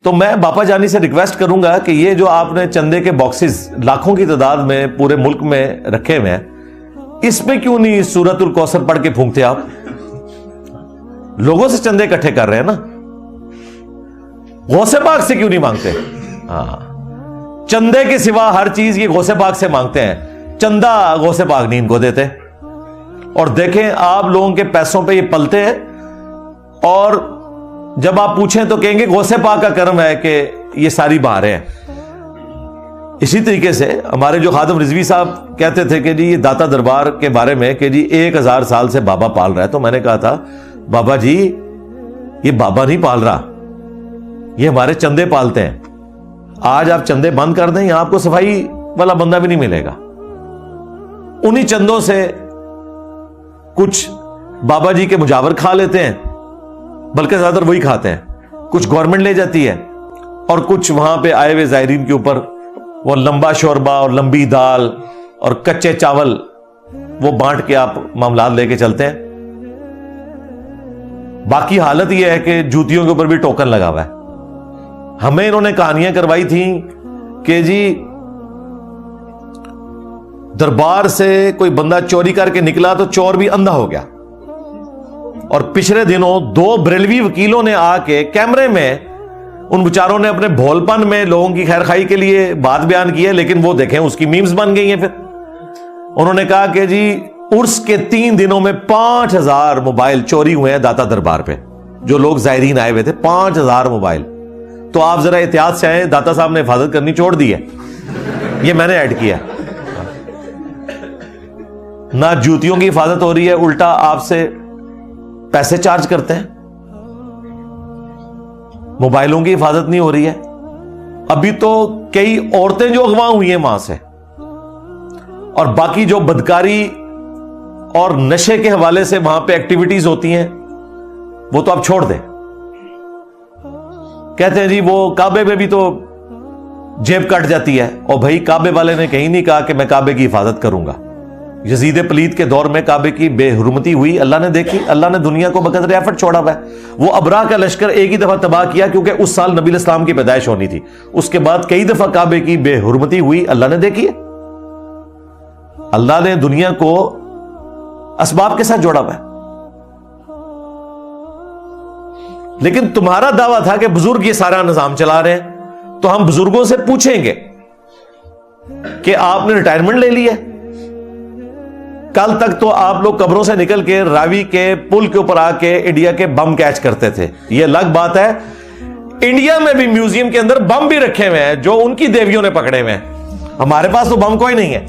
تو میں باپا جانی سے ریکویسٹ کروں گا کہ یہ جو آپ نے چندے کے باکسز لاکھوں کی تعداد میں پورے ملک میں رکھے ہوئے ہیں، اس میں کیوں نہیں سورۃ الکوثر پڑھ کے پھونکتے آپ؟ لوگوں سے چندے اکٹھے کر رہے ہیں نا، غوث پاک سے کیوں نہیں مانگتے؟ ہاں، چندے کے سوا ہر چیز یہ غوث پاک سے مانگتے ہیں، چندہ غوث پاک نہیں ان کو دیتے۔ اور دیکھیں آپ لوگوں کے پیسوں پہ یہ پلتے ہیں، اور جب آپ پوچھیں تو کہیں گے غوث پاک کا کرم ہے کہ یہ ساری بہاریں ہیں۔ اسی طریقے سے ہمارے جو خادم رضوی صاحب کہتے تھے کہ جی یہ داتا دربار کے بارے میں کہ جی 1000 سال سے بابا پال رہا ہے، تو میں نے کہا تھا بابا جی یہ بابا نہیں پال رہا، یہ ہمارے چندے پالتے ہیں۔ آج آپ چندے بند کر دیں، آپ کو صفائی والا بندہ بھی نہیں ملے گا۔ انہی چندوں سے کچھ بابا جی کے مجاور کھا لیتے ہیں، بلکہ زیادہ تر وہی کھاتے ہیں، کچھ گورنمنٹ لے جاتی ہے، اور کچھ وہاں پہ آئے ہوئے زائرین کے اوپر وہ لمبا شوربہ اور لمبی دال اور کچے چاول وہ بانٹ کے آپ معاملات لے کے چلتے ہیں۔ باقی حالت یہ ہے کہ جوتیوں کے اوپر بھی ٹوکن لگا ہوا ہے۔ ہمیں انہوں نے کہانیاں کروائی تھیں کہ جی دربار سے کوئی بندہ چوری کر کے نکلا تو چور بھی اندھا ہو گیا، اور پچھلے دنوں 2 بریلوی وکیلوں نے آ کے کیمرے میں ان بیچاروں نے اپنے بھول پن میں لوگوں کی خیر خائی کے لیے بات بیان کی ہے، لیکن وہ دیکھیں اس کی میمز بن گئی ہیں۔ پھر انہوں نے کہا کہ جی عرس کے 3 دنوں میں 5000 موبائل چوری ہوئے ہیں داتا دربار پہ، جو لوگ زائرین آئے ہوئے تھے 5000 موبائل۔ تو آپ ذرا احتیاط سے آئیں، داتا صاحب نے حفاظت کرنی چھوڑ دی ہے، یہ میں نے ایڈ کیا۔ نہ جوتیوں کی حفاظت ہو رہی ہے، الٹا آپ سے پیسے چارج کرتے ہیں، موبائلوں کی حفاظت نہیں ہو رہی ہے۔ ابھی تو کئی عورتیں جو اغوا ہوئی ہیں وہاں سے، اور باقی جو بدکاری اور نشے کے حوالے سے وہاں پہ ایکٹیویٹیز ہوتی ہیں وہ تو آپ چھوڑ دیں۔ کہتے ہیں جی وہ کعبے میں بھی تو جیب کٹ جاتی ہے، اور بھائی کعبے والے نے کہیں نہیں کہا کہ میں کعبے کی حفاظت کروں گا۔ یزید پلید کے دور میں کعبے کی بے حرمتی ہوئی، اللہ نے دیکھی، اللہ نے دنیا کو بقدر ایفٹ چھوڑا ہوا ہے۔ وہ ابراہ کا لشکر ایک ہی دفعہ تباہ کیا کیونکہ اس سال نبی الاسلام کی پیدائش ہونی تھی، اس کے بعد کئی دفعہ کعبے کی بے حرمتی ہوئی، اللہ نے دیکھی ہے۔ اللہ نے دنیا کو اسباب کے ساتھ جوڑا ہوا ہے۔ لیکن تمہارا دعویٰ تھا کہ بزرگ یہ سارا نظام چلا رہے ہیں، تو ہم بزرگوں سے پوچھیں گے کہ آپ نے ریٹائرمنٹ لے لی ہے؟ کل تک تو آپ لوگ قبروں سے نکل کے راوی کے پل کے اوپر آ کے انڈیا کے بم کیچ کرتے تھے، یہ الگ بات ہے۔ انڈیا میں بھی میوزیم کے اندر بم بھی رکھے ہوئے ہیں جو ان کی دیویوں نے پکڑے ہوئے ہیں، ہمارے پاس تو بم کوئی نہیں ہے،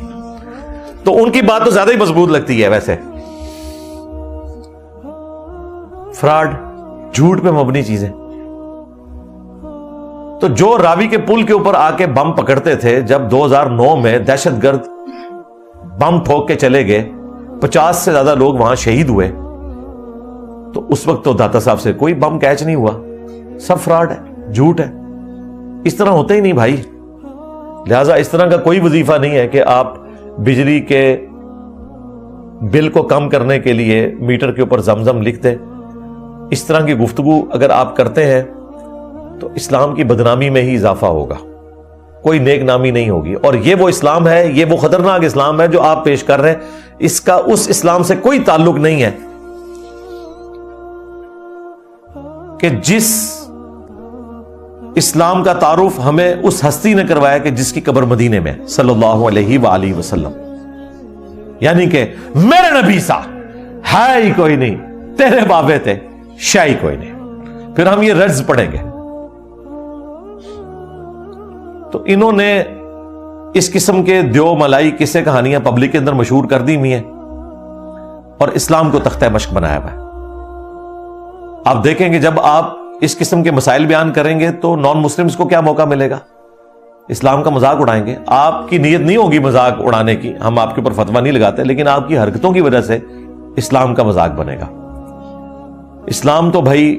تو ان کی بات تو زیادہ ہی مضبوط لگتی ہے۔ ویسے فراڈ، جھوٹ پہ مبنی چیزیں۔ تو جو راوی کے پل کے اوپر آ کے بم پکڑتے تھے، جب 2009 میں دہشت گرد بم ٹھوک کے چلے گئے، 50 سے زیادہ لوگ وہاں شہید ہوئے، تو اس وقت تو داتا صاحب سے کوئی بم کیچ نہیں ہوا، سب فراڈ ہے، جھوٹ ہے۔ اس طرح ہوتا ہی نہیں بھائی۔ لہٰذا اس طرح کا کوئی وظیفہ نہیں ہے کہ آپ بجلی کے بل کو کم کرنے کے لیے میٹر کے اوپر زمزم لکھ دیں۔ اس طرح کی گفتگو اگر آپ کرتے ہیں تو اسلام کی بدنامی میں ہی اضافہ ہوگا، کوئی نیک نامی نہیں ہوگی۔ اور یہ وہ اسلام ہے، یہ وہ خطرناک اسلام ہے جو آپ پیش کر رہے ہیں، اس کا اس اسلام سے کوئی تعلق نہیں ہے کہ جس اسلام کا تعارف ہمیں اس ہستی نے کروایا کہ جس کی قبر مدینے میں صلی اللہ علیہ وآلہ وسلم، یعنی کہ میرے نبی سا ہے ہی کوئی نہیں، تیرے بابے تھے شاہی کوئی نہیں۔ پھر ہم یہ رجز پڑھیں گے۔ تو انہوں نے اس قسم کے دیو ملائی قصے کہانیاں پبلک کے اندر مشہور کر دی ہوئی ہیں، اور اسلام کو تختہ مشق بنایا ہوا ہے۔ آپ دیکھیں گے جب آپ اس قسم کے مسائل بیان کریں گے تو نان مسلمز کو کیا موقع ملے گا؟ اسلام کا مذاق اڑائیں گے۔ آپ کی نیت نہیں ہوگی مذاق اڑانے کی، ہم آپ کے اوپر فتویٰ نہیں لگاتے، لیکن آپ کی حرکتوں کی وجہ سے اسلام کا مذاق بنے گا۔ اسلام تو بھائی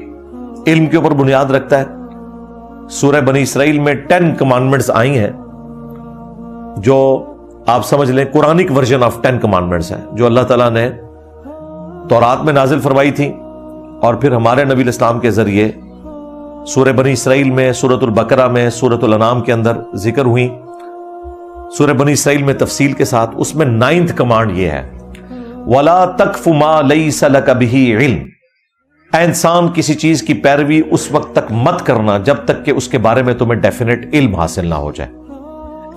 علم کے اوپر بنیاد رکھتا ہے۔ سورہ بنی اسرائیل میں 10 کمانڈمنٹس آئی ہیں، جو آپ سمجھ لیں قرآنک ورژن آف 10 کمانڈمنٹس ہیں، جو اللہ تعالیٰ نے تورات میں نازل فرمائی تھی، اور پھر ہمارے نبی الاسلام کے ذریعے سورہ بنی اسرائیل میں، سورۃ البقرہ میں، سورۃ الانعام کے اندر ذکر ہوئی، سورہ بنی اسرائیل میں تفصیل کے ساتھ. اس میں 9th کمانڈ یہ ہے وَلَا تَقْفُ مَا لَيْسَ لَكَ بِهِ عِلْم. اے انسان کسی چیز کی پیروی اس وقت تک مت کرنا جب تک کہ اس کے بارے میں تمہیں ڈیفینیٹ علم حاصل نہ ہو جائے.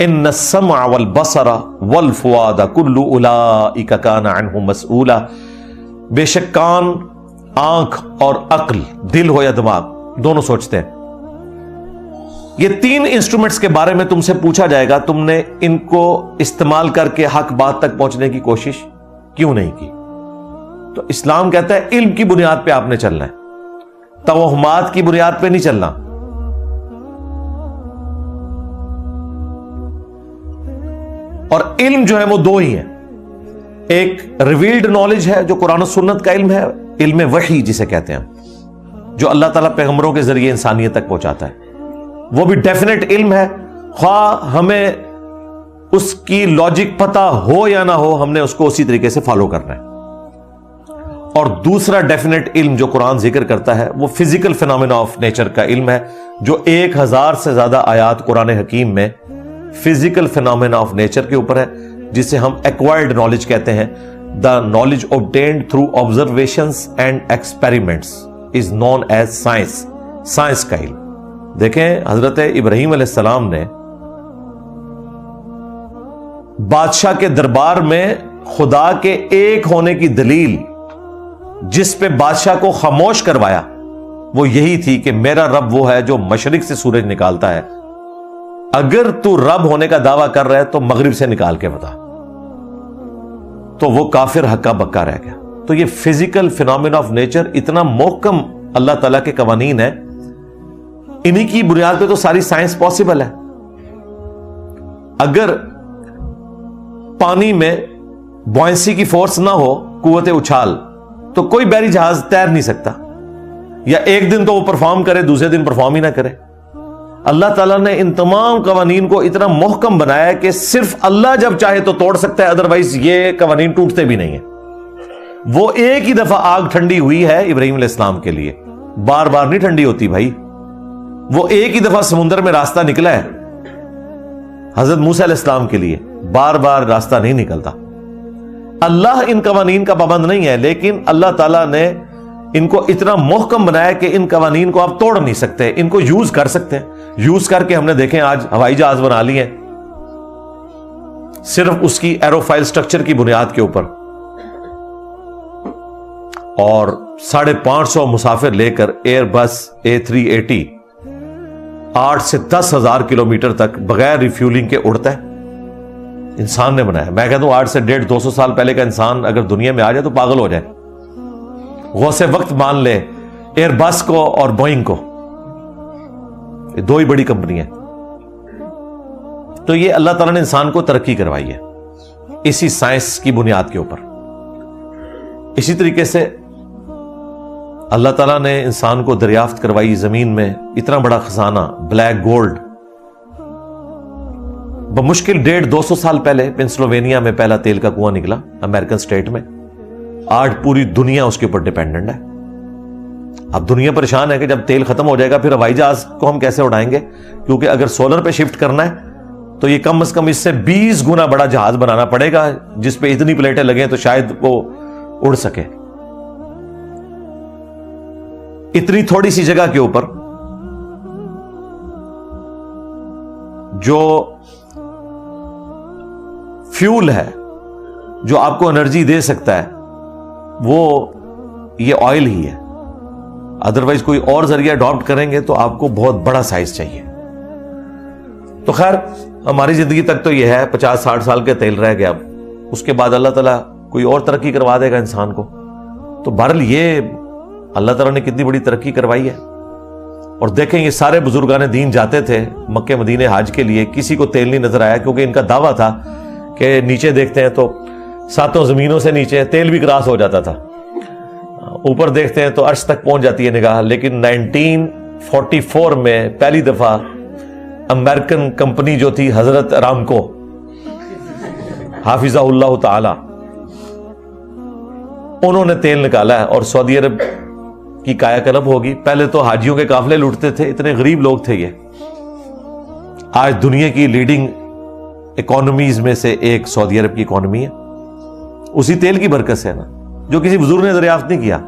ان السمع والبصر والفؤاد كل اولئک کان عنہ مسئولا. بے شک کان، آنکھ اور عقل، دل ہو یا دماغ، دونوں سوچتے ہیں. یہ 3 انسٹرومنٹس کے بارے میں تم سے پوچھا جائے گا، تم نے ان کو استعمال کر کے حق بات تک پہنچنے کی کوشش کیوں نہیں کی؟ تو اسلام کہتا ہے علم کی بنیاد پہ آپ نے چلنا ہے، توہمات کی بنیاد پہ نہیں چلنا. اور علم جو ہے وہ 2 ہی ہیں. ایک ریویلڈ نالج ہے جو قرآن و سنت کا علم ہے، علم وحی جسے کہتے ہیں، جو اللہ تعالیٰ پیغمبروں کے ذریعے انسانیت تک پہنچاتا ہے. وہ بھی ڈیفینیٹ علم ہے، خواہ ہمیں اس کی لاجک پتہ ہو یا نہ ہو، ہم نے اس کو اسی طریقے سے فالو کرنا ہے. اور دوسرا ڈیفینیٹ علم جو قرآن ذکر کرتا ہے وہ فزیکل فینومینا آف نیچر کا علم ہے، جو 1000 سے زیادہ آیات قرآن حکیم میں فزیکل فینومینا آف نیچر کے اوپر ہے، جسے ہم ایکوائرڈ نالج کہتے ہیں. The knowledge obtained through observations and experiments is known as science. Science کا علم. دیکھیں حضرت ابراہیم علیہ السلام نے بادشاہ کے دربار میں خدا کے ایک ہونے کی دلیل جس پہ بادشاہ کو خاموش کروایا وہ یہی تھی کہ میرا رب وہ ہے جو مشرق سے سورج نکالتا ہے، اگر تو رب ہونے کا دعویٰ کر رہا ہے تو مغرب سے نکال کے بتا. تو وہ کافر ہکا بکا رہ گیا. تو یہ فزیکل فینومینا آف نیچر اتنا محکم اللہ تعالیٰ کے قوانین ہے، انہی کی بنیاد پہ تو ساری سائنس پاسبل ہے. اگر پانی میں بوئنسی کی فورس نہ ہو، قوت اچھال، تو کوئی بحری جہاز تیر نہیں سکتا. یا ایک دن تو وہ پرفارم کرے، دوسرے دن پرفارم ہی نہ کرے. اللہ تعالیٰ نے ان تمام قوانین کو اتنا محکم بنایا ہے کہ صرف اللہ جب چاہے تو توڑ سکتا ہے، ادروائز یہ قوانین ٹوٹتے بھی نہیں ہیں. وہ ایک ہی دفعہ آگ ٹھنڈی ہوئی ہے ابراہیم علیہ السلام کے لیے، بار بار نہیں ٹھنڈی ہوتی بھائی. وہ ایک ہی دفعہ سمندر میں راستہ نکلا ہے حضرت موسیٰ علیہ السلام کے لیے، بار بار راستہ نہیں نکلتا. اللہ ان قوانین کا پابند نہیں ہے، لیکن اللہ تعالیٰ نے ان کو اتنا محکم بنایا کہ ان قوانین کو آپ توڑ نہیں سکتے، ان کو یوز کر سکتے ہیں. یوز کر کے ہم نے دیکھیں آج ہوائی جہاز بنا لیے ہیں صرف اس کی ایروفائل سٹرکچر کی بنیاد کے اوپر، اور 550 مسافر لے کر ایئر بس A380 8 سے 10,000 کلومیٹر تک بغیر ریفیولنگ کے اڑتا ہے. انسان نے بنایا. میں کہتا ہوں 8 سے 150-200 سال پہلے کا انسان اگر دنیا میں آ جائے تو پاگل ہو جائے. غوث وقت مان لے ایئر بس کو اور بوئنگ کو، یہ 2 ہی بڑی کمپنی ہیں. تو یہ اللہ تعالیٰ نے انسان کو ترقی کروائی ہے اسی سائنس کی بنیاد کے اوپر. اسی طریقے سے اللہ تعالیٰ نے انسان کو دریافت کروائی زمین میں اتنا بڑا خزانہ بلیک گولڈ. بمشکل 150-200 سال پہلے پینسلوینیا میں پہلا تیل کا کنواں نکلا امریکن سٹیٹ میں. آج پوری دنیا اس کے اوپر ڈیپینڈنٹ ہے. اب دنیا پریشان ہے کہ جب تیل ختم ہو جائے گا پھر ہوائی جہاز کو ہم کیسے اڑائیں گے، کیونکہ اگر سولر پہ شفٹ کرنا ہے تو یہ کم از کم اس سے 20 گنا بڑا جہاز بنانا پڑے گا جس پہ اتنی پلیٹیں لگیں تو شاید وہ اڑ سکے. اتنی تھوڑی سی جگہ کے اوپر جو فیول ہے، جو آپ کو انرجی دے سکتا ہے، وہ یہ آئل ہی ہے. ادروائز کوئی اور ذریعہ اڈاپٹ کریں گے تو آپ کو بہت بڑا سائز چاہیے. تو خیر ہماری زندگی تک تو یہ ہے 50-60 سال کے تیل رہ گیا. اب اس کے بعد اللہ تعالیٰ کوئی اور ترقی کروا دے گا انسان کو. تو بہرحال یہ اللہ تعالیٰ نے کتنی بڑی ترقی کروائی ہے. اور دیکھیں یہ سارے بزرگان دین جاتے تھے مکہ مدینے حج کے لیے، کسی کو تیل نہیں نظر آیا، کیونکہ ان کا دعویٰ تھا کہ نیچے دیکھتے ہیں تو 7 زمینوں سے نیچے تیل بھی کراس ہو جاتا تھا، اوپر دیکھتے ہیں تو عرش تک پہنچ جاتی ہے نگاہ. لیکن 1944 میں پہلی دفعہ امریکن کمپنی جو تھی حضرت ارامکو حافظہ اللہ تعالی، انہوں نے تیل نکالا ہے اور سعودی عرب کی کایا کلب ہوگی. پہلے تو حاجیوں کے قافلے لوٹتے تھے, اتنے غریب لوگ تھے یہ. آج دنیا کی لیڈنگ اکانومیز میں سے ایک سعودی عرب کی اکانومی ہے. اسی تیل کی برکت سے ہے نا, جو کسی بزرگ نے دریافت نہیں کیا.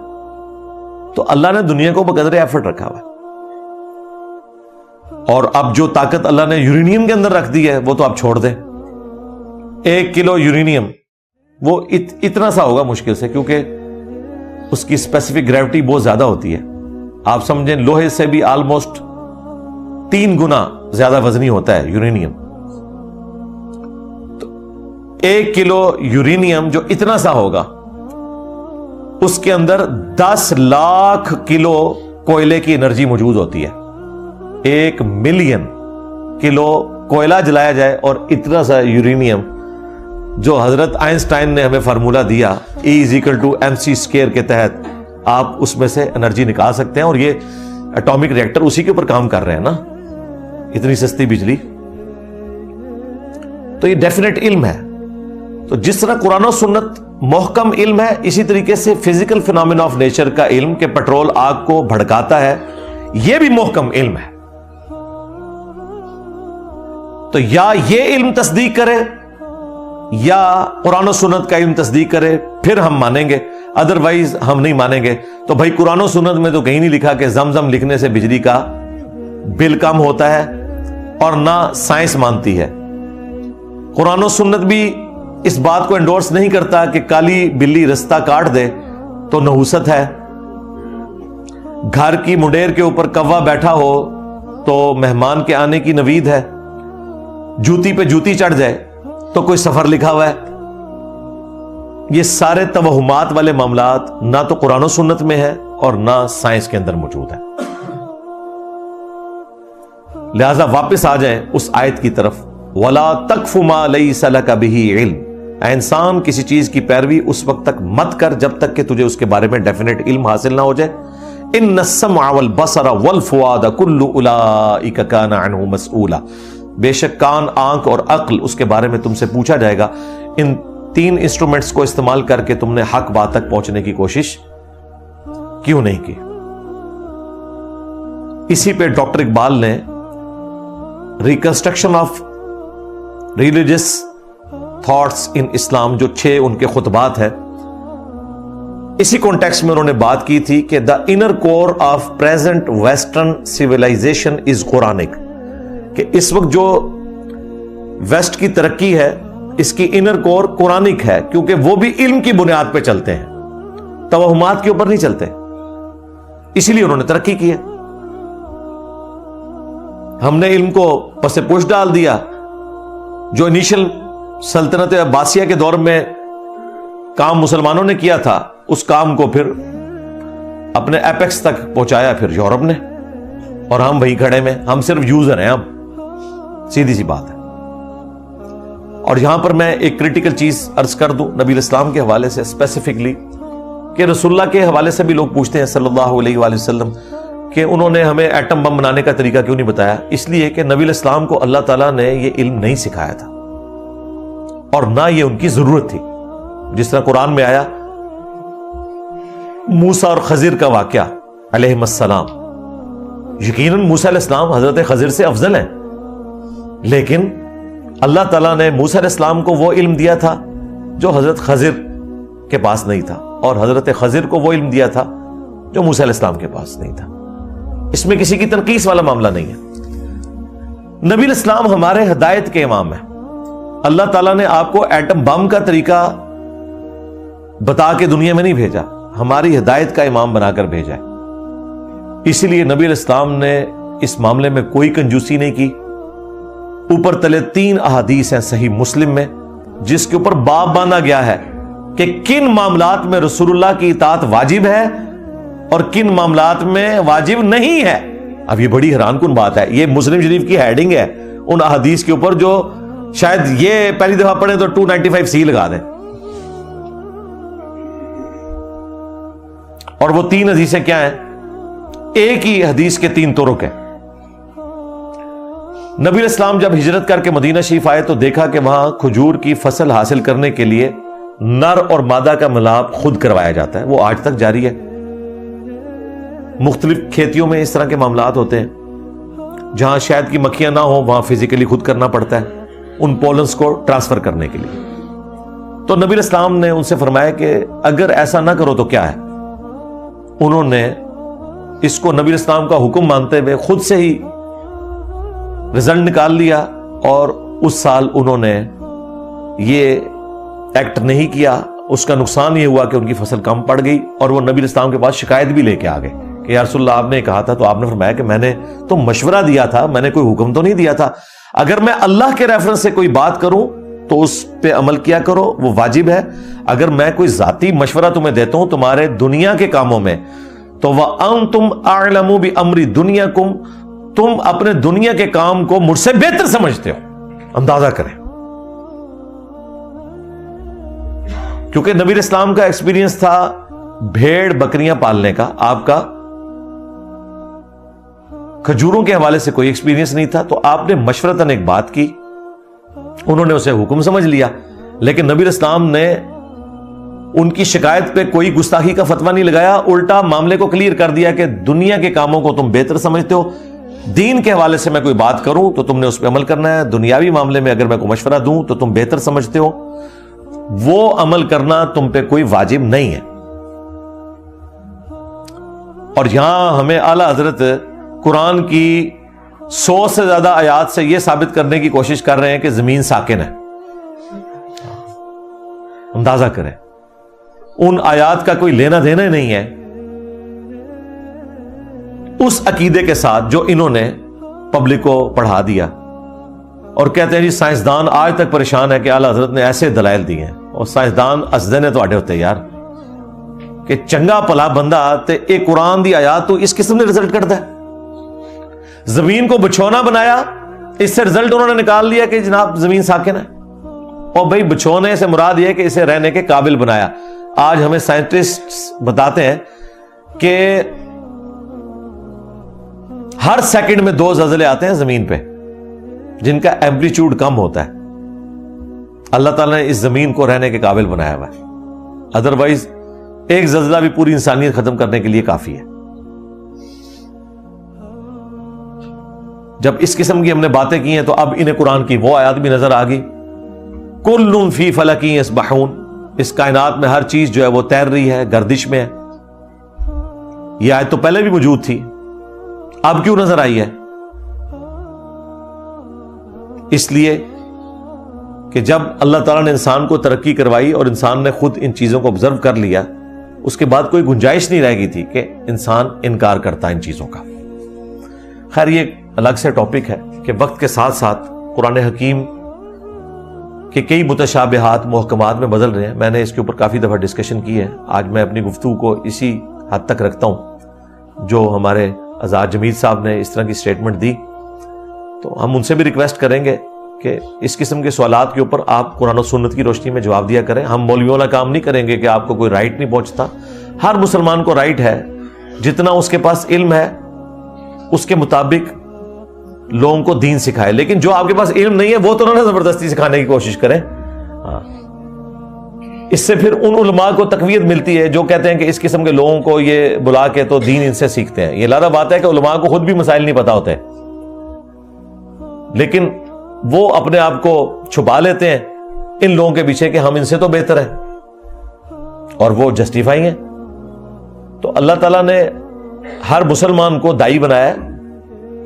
تو اللہ نے دنیا کو بقدر ایفرٹ رکھا ہوا ہے. اور اب جو طاقت اللہ نے یورینیم کے اندر رکھ دی ہے وہ تو آپ چھوڑ دیں. 1 کلو یورینیم وہ اتنا سا ہوگا مشکل سے, کیونکہ اس کی اسپیسیفک گریوٹی بہت زیادہ ہوتی ہے. آپ سمجھیں لوہے سے بھی آلموسٹ 3 گنا زیادہ وزنی ہوتا ہے یورینیم. تو 1 کلو یورینیم جو اتنا سا ہوگا, اس کے اندر 10 لاکھ کلو کوئلے کی انرجی موجود ہوتی ہے. 1 ملین کلو کوئلہ جلایا جائے اور اتنا سا یورینیم, جو حضرت آئنسٹائن نے ہمیں فارمولہ دیا E=mc² کے تحت آپ اس میں سے انرجی نکال سکتے ہیں. اور یہ اٹامک ریئیکٹر اسی کے اوپر کام کر رہے ہیں نا, اتنی سستی بجلی. تو یہ ڈیفینیٹ علم ہے. تو جس طرح قرآن و سنت محکم علم ہے, اسی طریقے سے فزیکل فینومینا آف نیچر کا علم کہ پیٹرول آگ کو بھڑکاتا ہے, یہ بھی محکم علم ہے. تو یا یہ علم تصدیق کرے یا قرآن و سنت کا علم تصدیق کرے, پھر ہم مانیں گے, ادروائز ہم نہیں مانیں گے. تو بھائی قرآن و سنت میں تو کہیں نہیں لکھا کہ زمزم لکھنے سے بجلی کا بل کم ہوتا ہے, اور نہ سائنس مانتی ہے. قرآن و سنت بھی اس بات کو انڈورس نہیں کرتا کہ کالی بلی رستہ کاٹ دے تو نحوست ہے. گھر کی منڈیر کے اوپر کوا بیٹھا ہو تو مہمان کے آنے کی نوید ہے. جوتی پہ جوتی چڑھ جائے تو کوئی سفر لکھا ہوا ہے. یہ سارے توہمات والے معاملات نہ تو قرآن و سنت میں ہے اور نہ سائنس کے اندر موجود ہے. لہذا واپس آ جائیں اس آیت کی طرف, وَلَا تَقْفُ مَا لَيْسَ لَكَ بِهِ عِلْمٌ. اے انسان, کسی چیز کی پیروی اس وقت تک مت کر جب تک کہ تجھے اس کے بارے میں ڈیفینیٹ علم حاصل نہ ہو جائے. إِنَّ السَّمْعَ وَالْبَصَرَ وَالْفُؤَادَ كُلُّ أُولَئِكَ كَانَ عَنْهُ مَسْئُولًا. بے شک کان, آنکھ اور عقل, اس کے بارے میں تم سے پوچھا جائے گا. ان 3 انسٹرومنٹس کو استعمال کر کے تم نے حق بات تک پہنچنے کی کوشش کیوں نہیں کی. اسی پہ ڈاکٹر اقبال نے reconstruction of religious thoughts in Islam, جو 6 ان کے خطبات ہیں, اسی کانٹیکسٹ میں انہوں نے بات کی تھی کہ the inner core of present western civilisation is Quranic. کہ اس وقت جو ویسٹ کی ترقی ہے اس کی انر کور قرآنک ہے, کیونکہ وہ بھی علم کی بنیاد پہ چلتے ہیں, توہمات کے اوپر نہیں چلتے. اسی لیے انہوں نے ترقی کی ہے. ہم نے علم کو پس پوش ڈال دیا. جو انیشل سلطنت عباسیہ کے دور میں کام مسلمانوں نے کیا تھا, اس کام کو پھر اپنے ایپیکس تک پہنچایا پھر یورپ نے, اور ہم وہی کھڑے میں, ہم صرف یوزر ہیں. اب سیدھی سی بات ہے. اور یہاں پر میں ایک کریٹیکل چیز عرض کر دوں نبی الاسلام کے حوالے سے اسپیسیفکلی, کہ رسول اللہ کے حوالے سے بھی لوگ پوچھتے ہیں صلی اللہ علیہ وآلہ وسلم کہ انہوں نے ہمیں ایٹم بم بنانے کا طریقہ کیوں نہیں بتایا. اس لیے کہ نبی الاسلام کو اللہ تعالیٰ نے یہ علم نہیں سکھایا تھا, اور نہ یہ ان کی ضرورت تھی. جس طرح قرآن میں آیا موسیٰ اور خضر کا واقعہ علیہ السلام, یقیناً موسیٰ علیہ السلام حضرت خضر سے افضل ہیں, لیکن اللہ تعالیٰ نے موسیٰ علیہ السلام کو وہ علم دیا تھا جو حضرت خضر کے پاس نہیں تھا, اور حضرت خضر کو وہ علم دیا تھا جو موسیٰ علیہ السلام کے پاس نہیں تھا. اس میں کسی کی تنقیص والا معاملہ نہیں ہے. نبی الاسلام ہمارے ہدایت کے امام ہیں. اللہ تعالیٰ نے آپ کو ایٹم بم کا طریقہ بتا کے دنیا میں نہیں بھیجا, ہماری ہدایت کا امام بنا کر بھیجا ہے. اسی لیے نبی علیہ السلام نے اس معاملے میں کوئی کنجوسی نہیں کی. اوپر تلے 3 احادیث ہیں صحیح مسلم میں, جس کے اوپر باب باندھا گیا ہے کہ کن معاملات میں رسول اللہ کی اطاعت واجب ہے اور کن معاملات میں واجب نہیں ہے. اب یہ بڑی حیران کن بات ہے. یہ مسلم شریف کی ہیڈنگ ہے ان احادیث کے اوپر, جو شاید یہ پہلی دفعہ پڑھیں تو 295C لگا دیں. اور وہ 3 حدیثیں کیا ہیں؟ ایک ہی حدیث کے 3 طرق ہیں. نبی علیہ السلام جب ہجرت کر کے مدینہ شریف آئے تو دیکھا کہ وہاں کھجور کی فصل حاصل کرنے کے لیے نر اور مادہ کا ملاپ خود کروایا جاتا ہے. وہ آج تک جاری ہے. مختلف کھیتیوں میں اس طرح کے معاملات ہوتے ہیں، جہاں شہد کی مکھیاں نہ ہوں وہاں فزیکلی خود کرنا پڑتا ہے ان پولنس کو ٹرانسفر کرنے کے لیے۔ تو نبی الاسلام نے ان سے فرمایا کہ اگر ایسا نہ کرو تو کیا ہے؟ انہوں نے اس کو نبی الاسلام کا حکم مانتے ہوئے خود سے ہی رزلٹ نکال لیا، اور اس سال انہوں نے یہ ایکٹ نہیں کیا۔ اس کا نقصان یہ ہوا کہ ان کی فصل کم پڑ گئی، اور وہ نبی الاسلام کے پاس شکایت بھی لے کے آ گئے کہ یا رسول اللہ آپ نے کہا تھا، تو آپ نے فرمایا کہ میں نے تو مشورہ دیا تھا، میں نے کوئی حکم تو نہیں دیا تھا۔ اگر میں اللہ کے ریفرنس سے کوئی بات کروں تو اس پہ عمل کیا کرو، وہ واجب ہے۔ اگر میں کوئی ذاتی مشورہ تمہیں دیتا ہوں تمہارے دنیا کے کاموں میں، تو وَأَنْتُمْ أَعْلَمُ بِأَمْرِ دُنْيَاكُمْ، تم اپنے دنیا کے کام کو مجھ سے بہتر سمجھتے ہو۔ اندازہ کریں، کیونکہ نبی اسلام کا ایکسپیرینس تھا بھیڑ بکریاں پالنے کا، آپ کا کھجوروں کے حوالے سے کوئی ایکسپیرینس نہیں تھا، تو آپ نے مشورتاً ایک بات کی، انہوں نے اسے حکم سمجھ لیا، لیکن نبی اسلام نے ان کی شکایت پہ کوئی گستاخی کا فتویٰ نہیں لگایا، الٹا معاملے کو کلیئر کر دیا کہ دنیا کے کاموں کو تم بہتر سمجھتے ہو، دین کے حوالے سے میں کوئی بات کروں تو تم نے اس پہ عمل کرنا ہے، دنیاوی معاملے میں اگر میں کوئی مشورہ دوں تو تم بہتر سمجھتے ہو، وہ عمل کرنا تم پہ کوئی واجب نہیں ہے۔ اور یہاں ہمیں اعلیٰ حضرت قرآن کی 100 سے زیادہ آیات سے یہ ثابت کرنے کی کوشش کر رہے ہیں کہ زمین ساکن ہے۔ اندازہ کریں، ان آیات کا کوئی لینا دینا نہیں ہے اس عقیدے کے ساتھ جو انہوں نے پبلک کو پڑھا دیا، اور کہتے ہیں جی سائنسدان آج تک پریشان ہے کہ اعلیٰ حضرت نے ایسے دلائل دیے ہیں، اور سائنسدان اسدے نے تواڈے ہوتے یار کہ چنگا پلا بندہ تے ایک قرآن دی آیات تو اس قسم نے رزلٹ کرتا ہے۔ زمین کو بچھونا بنایا، اس سے رزلٹ انہوں نے نکال لیا کہ جناب زمین ساکن ہے، اور بھائی بچھونے سے مراد یہ کہ اسے رہنے کے قابل بنایا۔ آج ہمیں سائنٹسٹ بتاتے ہیں کہ ہر سیکنڈ میں 2 زلزلے آتے ہیں زمین پہ، جن کا ایمپلیٹیوڈ کم ہوتا ہے۔ اللہ تعالیٰ نے اس زمین کو رہنے کے قابل بنایا ہوا ہے، ادروائز ایک زلزلہ بھی پوری انسانیت ختم کرنے کے لیے کافی ہے۔ جب اس قسم کی ہم نے باتیں کی ہیں تو اب انہیں قرآن کی وہ آیات بھی نظر آ گئی، کل فی فلک یسبحون، اس کائنات میں ہر چیز جو ہے وہ تیر رہی ہے، گردش میں ہے۔ یہ آیت تو پہلے بھی موجود تھی، اب کیوں نظر آئی ہے؟ اس لیے کہ جب اللہ تعالیٰ نے انسان کو ترقی کروائی اور انسان نے خود ان چیزوں کو آبزرو کر لیا، اس کے بعد کوئی گنجائش نہیں رہ گئی تھی کہ انسان انکار کرتا ان چیزوں کا۔ خیر یہ ایک الگ سے ٹاپک ہے کہ وقت کے ساتھ ساتھ قرآن حکیم کے کئی متشابہات محکمات میں بدل رہے ہیں۔ میں نے اس کے اوپر کافی دفعہ ڈسکشن کی ہے، آج میں اپنی گفتگو کو اسی حد تک رکھتا ہوں۔ جو ہمارے آزاد جمیل صاحب نے اس طرح کی سٹیٹمنٹ دی، تو ہم ان سے بھی ریکویسٹ کریں گے کہ اس قسم کے سوالات کے اوپر آپ قرآن و سنت کی روشنی میں جواب دیا کریں۔ ہم مولویوں والا کام نہیں کریں گے کہ آپ کو کوئی رائٹ نہیں پہنچتا۔ ہر مسلمان کو رائٹ ہے، جتنا اس کے پاس علم ہے اس کے مطابق لوگوں کو دین سکھائے، لیکن جو آپ کے پاس علم نہیں ہے وہ تو نہ زبردستی سکھانے کی کوشش کریں۔ اس سے پھر ان علماء کو تقویت ملتی ہے جو کہتے ہیں کہ اس قسم کے لوگوں کو یہ بلا کے تو دین ان سے سیکھتے ہیں۔ یہ لازم بات ہے کہ علماء کو خود بھی مسائل نہیں پتا ہوتے، لیکن وہ اپنے آپ کو چھپا لیتے ہیں ان لوگوں کے پیچھے کہ ہم ان سے تو بہتر ہیں، اور وہ جسٹیفائی ہیں۔ تو اللہ تعالیٰ نے ہر مسلمان کو داعی بنایا ہے،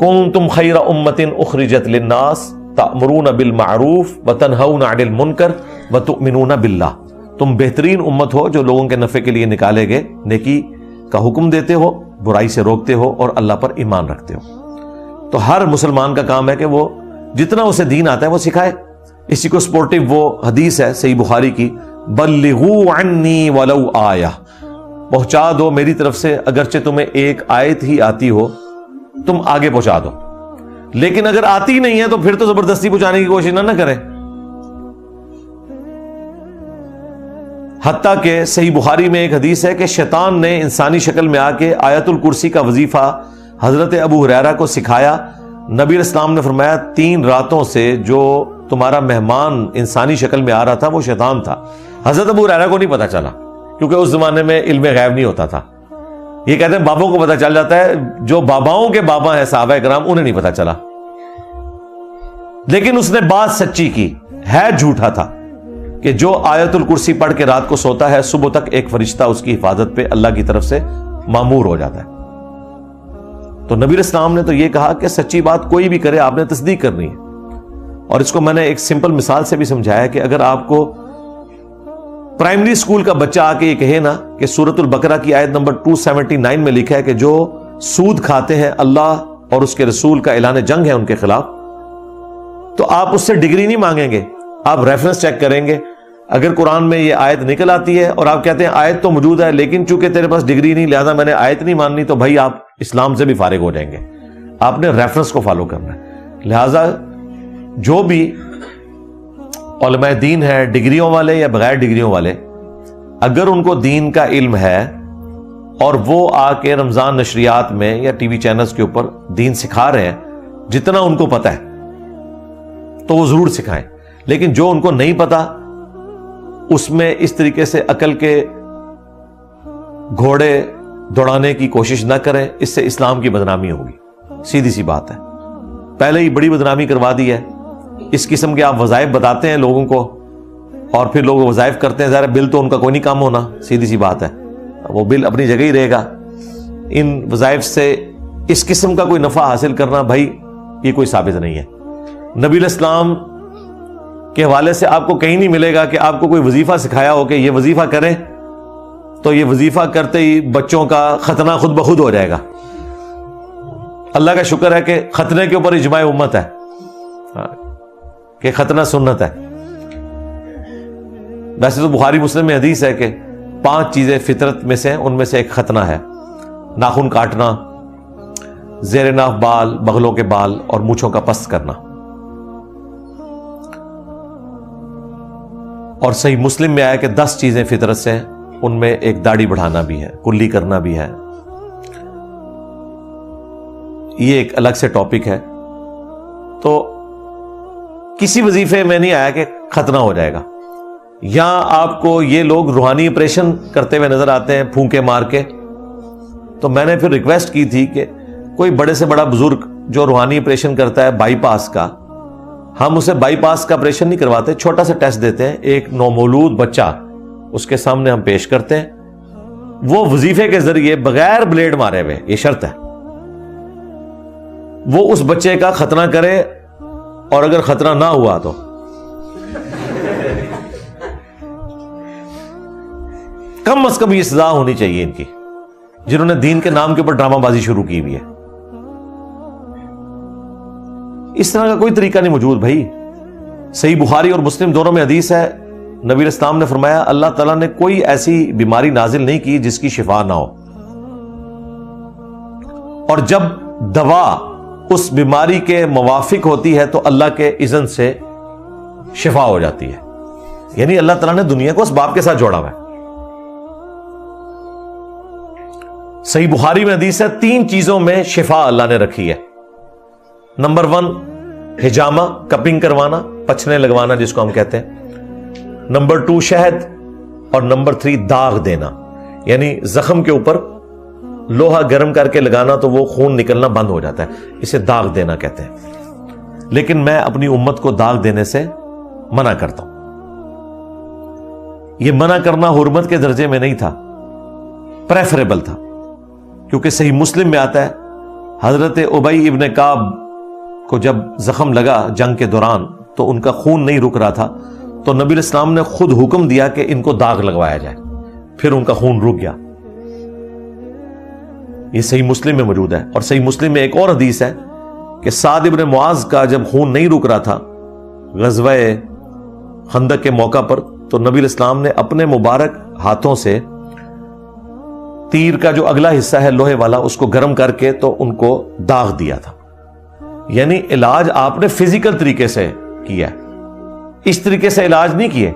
کنتم خیر امۃ اخرجت للناس تأمرون بالمعروف وتنہون عن المنکر وتؤمنون باللہ، تم بہترین امت ہو جو لوگوں کے نفع کے لیے نکالے گئے، نیکی کا حکم دیتے ہو، برائی سے روکتے ہو، اور اللہ پر ایمان رکھتے ہو۔ تو ہر مسلمان کا کام ہے کہ وہ جتنا اسے دین آتا ہے وہ سکھائے۔ اسی کو سپورٹیو وہ حدیث ہے صحیح بخاری کی، بلغوا عنی ولو آیہ، پہنچا دو میری طرف سے اگرچہ تمہیں ایک آیت ہی آتی ہو، تم آگے پہنچا دو۔ لیکن اگر آتی نہیں ہے تو پھر تو زبردستی پہنچانے کی کوشش نہ کریں۔ حتیٰ کہ صحیح بخاری میں ایک حدیث ہے کہ شیطان نے انسانی شکل میں آ کے آیت الکرسی کا وظیفہ حضرت ابو ہریرہ کو سکھایا۔ نبی اسلام نے فرمایا 3 راتوں سے جو تمہارا مہمان انسانی شکل میں آ رہا تھا وہ شیطان تھا۔ حضرت ابو ہریرہ کو نہیں پتا چلا کیونکہ اس زمانے میں علم غیب نہیں ہوتا تھا، یہ کہتے ہیں بابوں کو پتہ چل جاتا ہے، جو باباؤں کے بابا ہیں صحابہ کرام انہیں نہیں پتہ چلا، لیکن اس نے بات سچی کی، ہے جھوٹا تھا، کہ جو آیت الکرسی پڑھ کے رات کو سوتا ہے صبح تک ایک فرشتہ اس کی حفاظت پہ اللہ کی طرف سے مامور ہو جاتا ہے۔ تو نبی اسلام نے تو یہ کہا کہ سچی بات کوئی بھی کرے آپ نے تصدیق کرنی ہے، اور اس کو میں نے ایک سمپل مثال سے بھی سمجھایا کہ اگر آپ کو پرائمری سکول کا بچہ آ کے یہ کہے نا کہ سورۃ البقرہ کی آیت نمبر 279 میں لکھا ہے کہ جو سود کھاتے ہیں اللہ اور اس کے رسول کا اعلان جنگ ہے ان کے خلاف، تو آپ اس سے ڈگری نہیں مانگیں گے، آپ ریفرنس چیک کریں گے۔ اگر قرآن میں یہ آیت نکل آتی ہے اور آپ کہتے ہیں آیت تو موجود ہے لیکن چونکہ تیرے پاس ڈگری نہیں لہذا میں نے آیت نہیں ماننی، تو بھائی آپ اسلام سے بھی فارغ ہو جائیں گے۔ آپ نے ریفرنس کو فالو کرنا ہے۔ لہذا جو بھی علماء دین ہے، ڈگریوں والے یا بغیر ڈگریوں والے، اگر ان کو دین کا علم ہے اور وہ آ کے رمضان نشریات میں یا ٹی وی چینلز کے اوپر دین سکھا رہے ہیں جتنا ان کو پتہ ہے تو وہ ضرور سکھائیں، لیکن جو ان کو نہیں پتا اس میں اس طریقے سے عقل کے گھوڑے دوڑانے کی کوشش نہ کریں، اس سے اسلام کی بدنامی ہوگی، سیدھی سی بات ہے۔ پہلے ہی بڑی بدنامی کروا دی ہے، اس قسم کے آپ وظائف بتاتے ہیں لوگوں کو اور پھر لوگ وظائف کرتے ہیں، ظاہر بل تو ان کا کوئی نہیں کام ہونا، سیدھی سی بات ہے، وہ بل اپنی جگہ ہی رہے گا۔ ان وظائف سے اس قسم کا کوئی نفع حاصل کرنا بھائی یہ کوئی ثابت نہیں ہے۔ نبی الاسلام کے حوالے سے آپ کو کہیں نہیں ملے گا کہ آپ کو کوئی وظیفہ سکھایا ہو کہ یہ وظیفہ کریں تو یہ وظیفہ کرتے ہی بچوں کا ختنہ خود بخود ہو جائے گا۔ اللہ کا شکر ہے کہ ختنے کے اوپر اجماع امت ہے کہ ختنہ سنت ہے۔ ویسے تو بخاری مسلم میں حدیث ہے کہ 5 چیزیں فطرت میں سے ہیں، ان میں سے ایک ختنہ ہے، ناخن کاٹنا، زیر ناف بال، بغلوں کے بال اور مونچھوں کا پست کرنا۔ اور صحیح مسلم میں آیا کہ 10 چیزیں فطرت سے ہیں، ان میں ایک داڑھی بڑھانا بھی ہے، کلی کرنا بھی ہے۔ یہ ایک الگ سے ٹاپک ہے، تو کسی وظیفے میں نہیں آیا کہ ختنہ ہو جائے گا۔ یا آپ کو یہ لوگ روحانی آپریشن کرتے ہوئے نظر آتے ہیں پھونکے مار کے، تو میں نے پھر ریکویسٹ کی تھی کہ کوئی بڑے سے بڑا بزرگ جو روحانی آپریشن کرتا ہے بائی پاس کا، ہم اسے بائی پاس کا آپریشن نہیں کرواتے، چھوٹا سا ٹیسٹ دیتے ہیں، ایک نومولود بچہ اس کے سامنے ہم پیش کرتے ہیں، وہ وظیفے کے ذریعے بغیر بلیڈ مارے ہوئے، یہ شرط ہے، وہ اس بچے کا ختنہ کرے، اور اگر ختنہ نہ ہوا تو کم از کم یہ سزا ہونی چاہیے ان کی، جنہوں نے دین کے نام کے اوپر ڈرامہ بازی شروع کی ہوئی ہے۔ اس طرح کا کوئی طریقہ نہیں موجود بھائی۔ صحیح بخاری اور مسلم دونوں میں حدیث ہے، نبی اسلام نے فرمایا اللہ تعالیٰ نے کوئی ایسی بیماری نازل نہیں کی جس کی شفا نہ ہو، اور جب دوا اس بیماری کے موافق ہوتی ہے تو اللہ کے اذن سے شفا ہو جاتی ہے۔ یعنی اللہ تعالیٰ نے دنیا کو اسباب کے ساتھ جوڑا ہوا ہے۔ صحیح بخاری میں حدیث ہے 3 چیزوں میں شفا اللہ نے رکھی ہے۔ نمبر 1 حجامہ، کپنگ کروانا، پچھنے لگوانا جس کو ہم کہتے ہیں۔ نمبر 2 شہد، اور نمبر 3 داغ دینا، یعنی زخم کے اوپر لوہا گرم کر کے لگانا تو وہ خون نکلنا بند ہو جاتا ہے، اسے داغ دینا کہتے ہیں۔ لیکن میں اپنی امت کو داغ دینے سے منع کرتا ہوں۔ یہ منع کرنا حرمت کے درجے میں نہیں تھا، پریفریبل تھا، کیونکہ صحیح مسلم میں آتا ہے حضرت ابی ابن کعب کو جب زخم لگا جنگ کے دوران تو ان کا خون نہیں رک رہا تھا، تو نبی اسلام نے خود حکم دیا کہ ان کو داغ لگوایا جائے، پھر ان کا خون رک گیا۔ یہ صحیح مسلم میں موجود ہے۔ اور صحیح مسلم میں ایک اور حدیث ہے کہ سعد ابن معاذ کا جب خون نہیں رک رہا تھا غزوہ خندق کے موقع پر، تو نبی الاسلام نے اپنے مبارک ہاتھوں سے تیر کا جو اگلا حصہ ہے لوہے والا اس کو گرم کر کے تو ان کو داغ دیا تھا۔ یعنی علاج آپ نے فزیکل طریقے سے کیا ہے، اس طریقے سے علاج نہیں کیے۔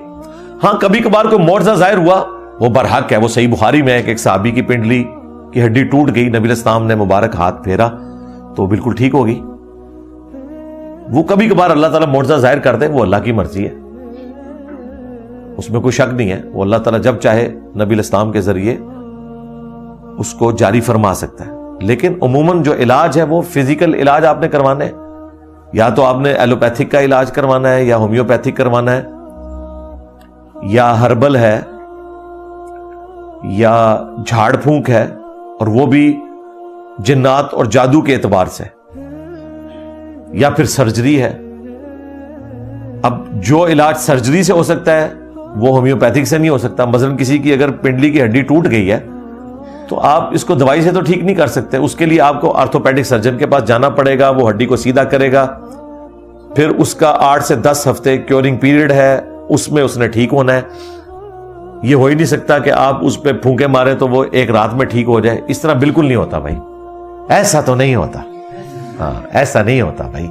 ہاں کبھی کبھار کوئی معجزہ ظاہر ہوا وہ برحق ہے، وہ صحیح بخاری میں ہے کہ ایک صحابی کی پنڈلی کی ہڈی ٹوٹ گئی، نبی الاسلام نے مبارک ہاتھ پھیرا تو بالکل ٹھیک ہوگی۔ وہ کبھی کبھار اللہ تعالیٰ معجزہ ظاہر کر دے، وہ اللہ کی مرضی ہے، اس میں کوئی شک نہیں ہے۔ وہ اللہ تعالیٰ جب چاہے نبی الاسلام کے ذریعے اس کو جاری فرما سکتا ہے. لیکن عموماً جو علاج ہے وہ فزیکل علاج آپ نے کروانا ہے, یا تو آپ نے ایلوپیتھک کا علاج کروانا ہے, یا ہومیوپیتھک کروانا ہے, یا ہربل ہے, یا جھاڑ پھونک ہے, اور وہ بھی جنات اور جادو کے اعتبار سے, یا پھر سرجری ہے. اب جو علاج سرجری سے ہو سکتا ہے وہ ہومیوپیتھک سے نہیں ہو سکتا. مثلا کسی کی اگر پنڈلی کی ہڈی ٹوٹ گئی ہے تو آپ اس کو دوائی سے تو ٹھیک نہیں کر سکتے. اس کے لیے آپ کو آرتھوپیڈک سرجن کے پاس جانا پڑے گا, وہ ہڈی کو سیدھا کرے گا, پھر اس کا 8 سے 10 ہفتے کیورنگ پیریڈ ہے, اس میں اس نے ٹھیک ہونا ہے. یہ ہو ہی نہیں سکتا کہ آپ اس پہ پھونکے مارے تو وہ ایک رات میں ٹھیک ہو جائے. اس طرح بالکل نہیں ہوتا بھائی, ایسا تو نہیں ہوتا. ہاں, ایسا نہیں ہوتا بھائی.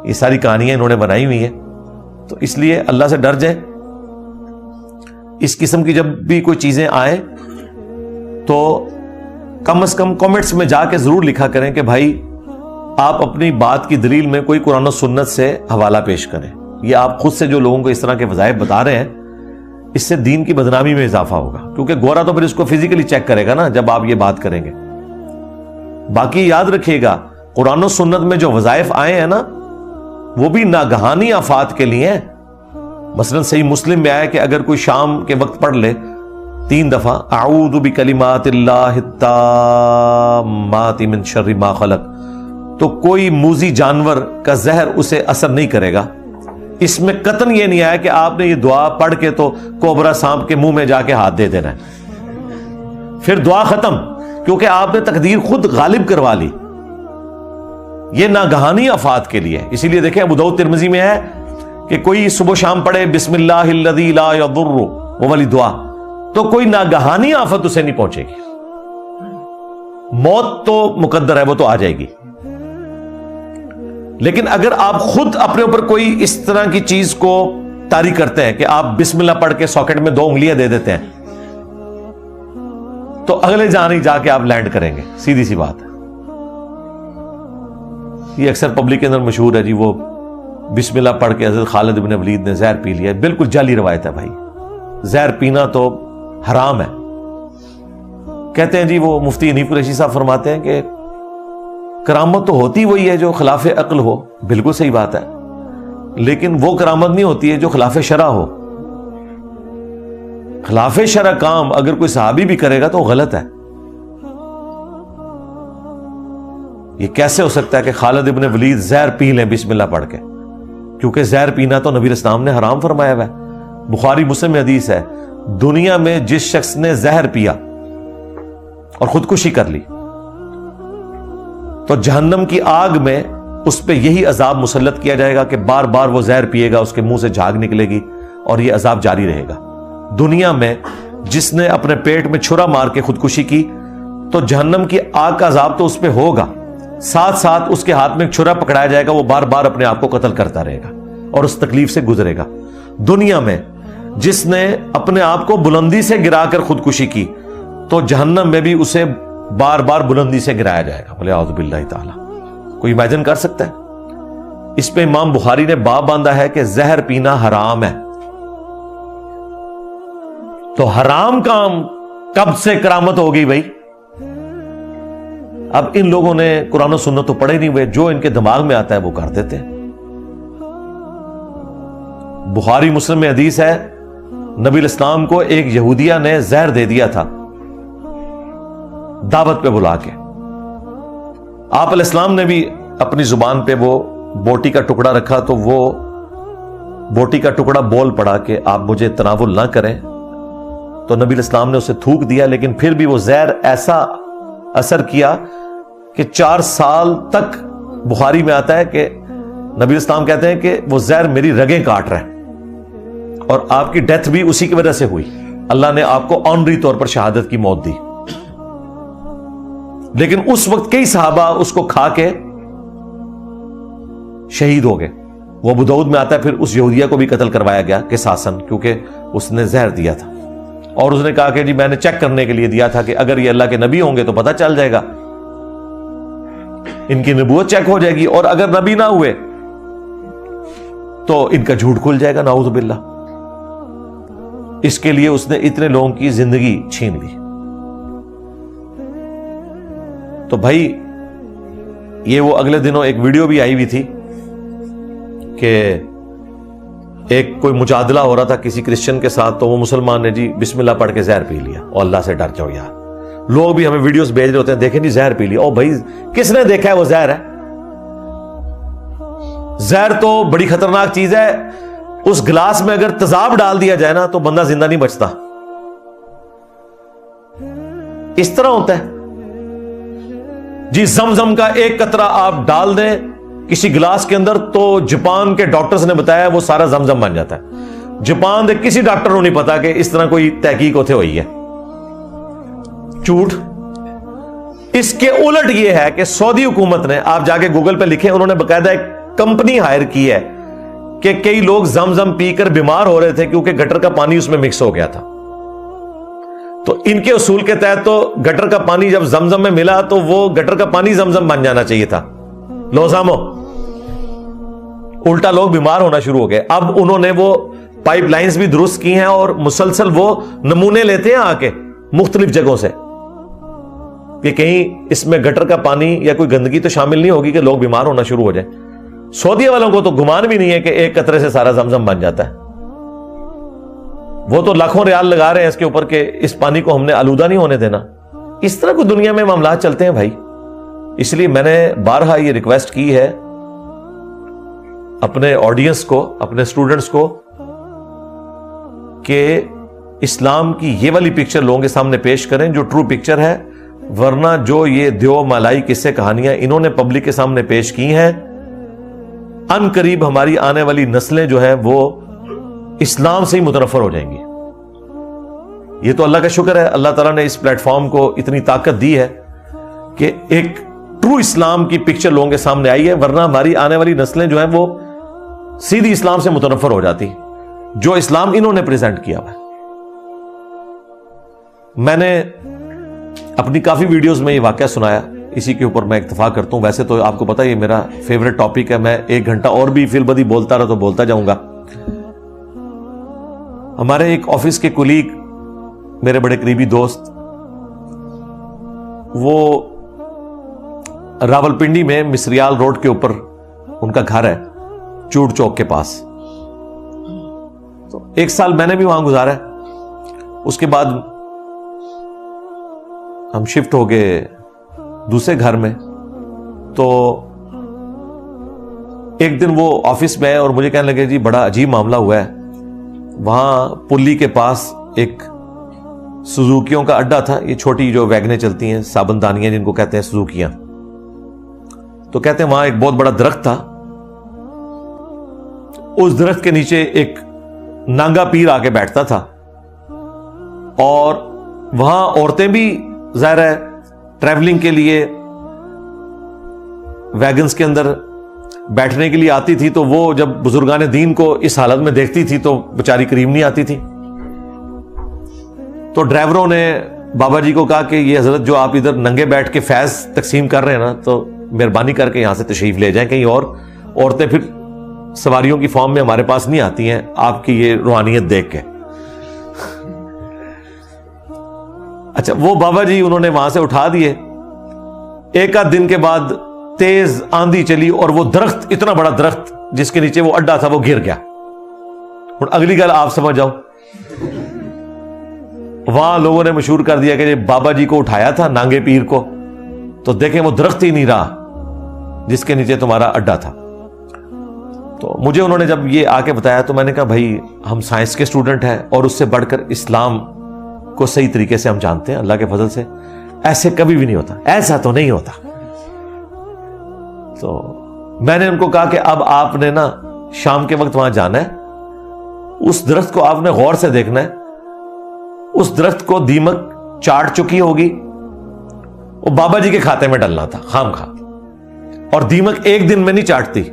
یہ ساری کہانیاں انہوں نے بنائی ہوئی ہیں. تو اس لیے اللہ سے ڈر جائیں. اس قسم کی جب بھی کوئی چیزیں آئیں تو کم از کم کامنٹس میں جا کے ضرور لکھا کریں کہ بھائی آپ اپنی بات کی دلیل میں کوئی قرآن و سنت سے حوالہ پیش کریں. یہ آپ خود سے جو لوگوں کو اس طرح کے وظائف بتا رہے ہیں, اس سے دین کی بدنامی میں اضافہ ہوگا, کیونکہ گورا تو پھر اس کو فزیکلی چیک کرے گا نا جب آپ یہ بات کریں گے. باقی یاد رکھیے گا, قرآن و سنت میں جو وظائف آئے ہیں نا وہ بھی ناگہانی آفات کے لیے ہیں. مثلا صحیح مسلم میں آیا کہ اگر کوئی شام کے وقت پڑھ لے 3 دفعہ اعوذ بکلمات اللہ التامات من شر ما خلق, تو کوئی موذی جانور کا زہر اسے اثر نہیں کرے گا. اس میں قطعاً یہ نہیں آیا کہ آپ نے یہ دعا پڑھ کے تو کوبرا سانپ کے منہ میں جا کے ہاتھ دے دینا ہے, پھر دعا ختم, کیونکہ آپ نے تقدیر خود غالب کروا لی. یہ ناگہانی آفات کے لیے. اسی لیے دیکھیں ابو داؤد ترمذی میں ہے کہ کوئی صبح شام پڑھے بسم اللہ الذی لا یضر, وہ والی دعا, تو کوئی ناگہانی آفت اسے نہیں پہنچے گی. موت تو مقدر ہے, وہ تو آ جائے گی. لیکن اگر آپ خود اپنے اوپر کوئی اس طرح کی چیز کو طاری کرتے ہیں کہ آپ بسم اللہ پڑھ کے ساکٹ میں 2 انگلیاں دے دیتے ہیں, تو اگلے جان ہی جا کے آپ لینڈ کریں گے. سیدھی سی بات ہے. یہ اکثر پبلک کے اندر مشہور ہے جی, وہ بسم اللہ پڑھ کے حضرت خالد بن ولید نے زہر پی لیا. بالکل جعلی روایت ہے بھائی, زہر پینا تو حرام ہے. کہتے ہیں جی وہ مفتی حنیف قریشی صاحب فرماتے ہیں کہ کرامت تو ہوتی وہی ہے جو خلاف عقل ہو. بالکل صحیح بات ہے, لیکن وہ کرامت نہیں ہوتی ہے جو خلاف شرع ہو. خلاف شرع کام اگر کوئی صحابی بھی کرے گا تو غلط ہے. یہ کیسے ہو سکتا ہے کہ خالد ابن ولید زہر پی لیں بسم اللہ پڑھ کے, کیونکہ زہر پینا تو نبی اسلام نے حرام فرمایا ہوا ہے. بخاری مسلم میں حدیث ہے, دنیا میں جس شخص نے زہر پیا اور خودکشی کر لی تو جہنم کی آگ میں اس پہ یہی عذاب مسلط کیا جائے گا کہ بار بار وہ زہر پیے گا, اس کے منہ سے جھاگ نکلے گی اور یہ عذاب جاری رہے گا. دنیا میں جس نے اپنے پیٹ میں چھرا مار کے خودکشی کی تو جہنم کی آگ کا عذاب تو اس پہ ہوگا, ساتھ ساتھ اس کے ہاتھ میں ایک چھرا پکڑایا جائے گا, وہ بار بار اپنے آپ کو قتل کرتا رہے گا اور اس تکلیف سے گزرے گا. دنیا میں جس نے اپنے آپ کو بلندی سے گرا کر خودکشی کی تو جہنم میں بھی اسے بار بار بلندی سے گرایا جائے گا. بولے اعوذ باللہ تعالی. کوئی امیجن کر سکتا ہے؟ اس پہ امام بخاری نے باب باندھا ہے کہ زہر پینا حرام ہے. تو حرام کام کب سے کرامت ہو گئی بھائی؟ اب ان لوگوں نے قرآن و سنت تو پڑھے نہیں ہوئے, جو ان کے دماغ میں آتا ہے وہ کر دیتے ہیں. بخاری مسلم میں حدیث ہے, نبی الاسلام کو ایک یہودیہ نے زہر دے دیا تھا دعوت پہ بلا کے. آپ علیہ السلام نے بھی اپنی زبان پہ وہ بوٹی کا ٹکڑا رکھا تو وہ بوٹی کا ٹکڑا بول پڑا کہ آپ مجھے تناول نہ کریں, تو نبی الاسلام نے اسے تھوک دیا, لیکن پھر بھی وہ زہر ایسا اثر کیا کہ 4 سال تک. بخاری میں آتا ہے کہ نبی الاسلام کہتے ہیں کہ وہ زہر میری رگیں کاٹ رہا ہے, اور آپ کی ڈیتھ بھی اسی کی وجہ سے ہوئی. اللہ نے آپ کو آنری طور پر شہادت کی موت دی. لیکن اس وقت کئی صحابہ اس کو کھا کے شہید ہو گئے. وہ ابو داؤد میں آتا ہے پھر اس یہودیہ کو بھی قتل کروایا گیا قصاصاً, کیونکہ اس نے زہر دیا تھا اور اس نے کہا کہ جی میں نے چیک کرنے کے لیے دیا تھا کہ اگر یہ اللہ کے نبی ہوں گے تو پتہ چل جائے گا, ان کی نبوت چیک ہو جائے گی, اور اگر نبی نہ ہوئے تو ان کا جھوٹ کھل جائے گا. نعوذ باللہ. اس کے لیے اس نے اتنے لوگوں کی زندگی چھین لی. تو بھائی یہ وہ اگلے دنوں ایک ویڈیو بھی آئی ہوئی تھی کہ ایک کوئی مجادلہ ہو رہا تھا کسی کرسچن کے ساتھ, تو وہ مسلمان نے جی بسم اللہ پڑھ کے زہر پی لیا, اور اللہ سے ڈر جاؤ یار. لوگ بھی ہمیں ویڈیوز بھیج رہے ہوتے ہیں, دیکھیں جی زہر پی لیا. او بھائی کس نے دیکھا ہے وہ زہر ہے؟ زہر تو بڑی خطرناک چیز ہے. اس گلاس میں اگر تیزاب ڈال دیا جائے نا تو بندہ زندہ نہیں بچتا. اس طرح ہوتا ہے جی. زمزم کا ایک قطرہ آپ ڈال دیں کسی گلاس کے اندر تو جاپان کے ڈاکٹرز نے بتایا وہ سارا زمزم بن جاتا ہے. جاپان کے کسی ڈاکٹر کو نہیں پتا کہ اس طرح کوئی تحقیق ہوتے ہوئی ہے. جھوٹ. اس کے الٹ یہ ہے کہ سعودی حکومت نے, آپ جا کے گوگل پہ لکھیں, انہوں نے باقاعدہ ایک کمپنی ہائر کی ہے کہ کئی لوگ زمزم پی کر بیمار ہو رہے تھے کیونکہ گٹر کا پانی اس میں مکس ہو گیا تھا. تو ان کے اصول کے تحت تو گٹر کا پانی جب زمزم میں ملا تو وہ گٹر کا پانی زمزم بن جانا چاہیے تھا. لوزامو. الٹا لوگ بیمار ہونا شروع ہو گئے. اب انہوں نے وہ پائپ لائنز بھی درست کی ہیں اور مسلسل وہ نمونے لیتے ہیں آ کے مختلف جگہوں سے کہ کہیں اس میں گٹر کا پانی یا کوئی گندگی تو شامل نہیں ہوگی کہ لوگ بیمار ہونا شروع ہو جائیں. سعودی والوں کو تو گمان بھی نہیں ہے کہ ایک قطرے سے سارا زمزم بن جاتا ہے. وہ تو لاکھوں ریال لگا رہے ہیں اس کے اوپر کہ اس پانی کو ہم نے آلودہ نہیں ہونے دینا. اس طرح کو دنیا میں معاملات چلتے ہیں بھائی. اس لیے میں نے بارہا یہ ریکویسٹ کی ہے اپنے آڈینس کو, اپنے اسٹوڈنٹس کو, کہ اسلام کی یہ والی پکچر لوگوں کے سامنے پیش کریں جو ٹرو پکچر ہے. ورنہ جو یہ دیو مالائی قصے کہانیاں انہوں نے پبلک کے سامنے پیش کی ہیں, ان قریب ہماری آنے والی نسلیں جو ہیں وہ اسلام سے ہی متنفر ہو جائیں گی. یہ تو اللہ کا شکر ہے, اللہ تعالیٰ نے اس پلیٹ فارم کو اتنی طاقت دی ہے کہ ایک ٹرو اسلام کی پکچر لوگوں کے سامنے آئی ہے. ورنہ ہماری آنے والی نسلیں جو ہیں وہ سیدھی اسلام سے متنفر ہو جاتی جو اسلام انہوں نے پریزنٹ کیا ہے. میں نے اپنی کافی ویڈیوز میں یہ واقعہ سنایا, اسی کے اوپر میں اکتفا کرتا ہوں. ویسے تو آپ کو پتا یہ میرا فیوریٹ ٹاپک ہے, میں 1 گھنٹہ اور بھی فی البدی بولتا رہا تو بولتا جاؤں گا. ہمارے ایک آفس کے کولیگ, میرے بڑے قریبی دوست, وہ راولپنڈی میں مصریال روڈ کے اوپر ان کا گھر ہے, چوٹ چوک کے پاس. تو 1 سال میں نے بھی وہاں گزارا ہے. اس کے بعد ہم شفٹ ہو گئے دوسرے گھر میں. تو ایک دن وہ آفس میں ہے اور مجھے کہنے لگے جی بڑا عجیب معاملہ ہوا ہے. وہاں پلی کے پاس ایک سوزوکیوں کا اڈا تھا, یہ چھوٹی جو ویگنیں چلتی ہیں, صابن دانیاں جن کو کہتے ہیں سوزوکیاں. تو کہتے ہیں وہاں ایک بہت بڑا درخت تھا, اس درخت کے نیچے ایک نانگا پیر آ کے بیٹھتا تھا, اور وہاں عورتیں بھی ظاہر ہے ٹریولنگ کے لیے ویگنز کے اندر بیٹھنے کے لیے آتی تھی. تو وہ جب بزرگان دین کو اس حالت میں دیکھتی تھی تو بیچاری قریب نہیں آتی تھی. تو ڈرائیوروں نے بابا جی کو کہا کہ یہ حضرت جو آپ ادھر ننگے بیٹھ کے فیض تقسیم کر رہے ہیں نا, تو مہربانی کر کے یہاں سے تشریف لے جائیں کہیں اور. عورتیں پھر سواریوں کی فارم میں ہمارے پاس نہیں آتی ہیں آپ کی یہ روحانیت دیکھ کے. اچھا, وہ بابا جی انہوں نے وہاں سے اٹھا دیے. 1 آدھ دن کے بعد تیز آندھی چلی اور وہ درخت, اتنا بڑا درخت جس کے نیچے وہ اڈا تھا, وہ گر گیا. اور اگلی گل آپ سمجھ جاؤ, وہاں لوگوں نے مشہور کر دیا کہ بابا جی کو اٹھایا تھا نانگے پیر کو, تو دیکھیں وہ درخت ہی نہیں رہا جس کے نیچے تمہارا اڈا تھا. تو مجھے انہوں نے جب یہ آ کے بتایا تو میں نے کہا بھائی ہم سائنس کے اسٹوڈنٹ ہیں اور اس سے بڑھ کر اسلام کو صحیح طریقے سے ہم جانتے ہیں اللہ کے فضل سے. ایسے کبھی بھی نہیں ہوتا, ایسا تو نہیں ہوتا. تو میں نے ان کو کہا کہ اب آپ نے نا شام کے وقت وہاں جانا ہے, اس درخت کو آپ نے غور سے دیکھنا ہے. اس درخت کو دیمک چاٹ چکی ہوگی, وہ بابا جی کے کھاتے میں ڈلنا تھا خام خواہ. اور دیمک ایک دن میں نہیں چاٹتی,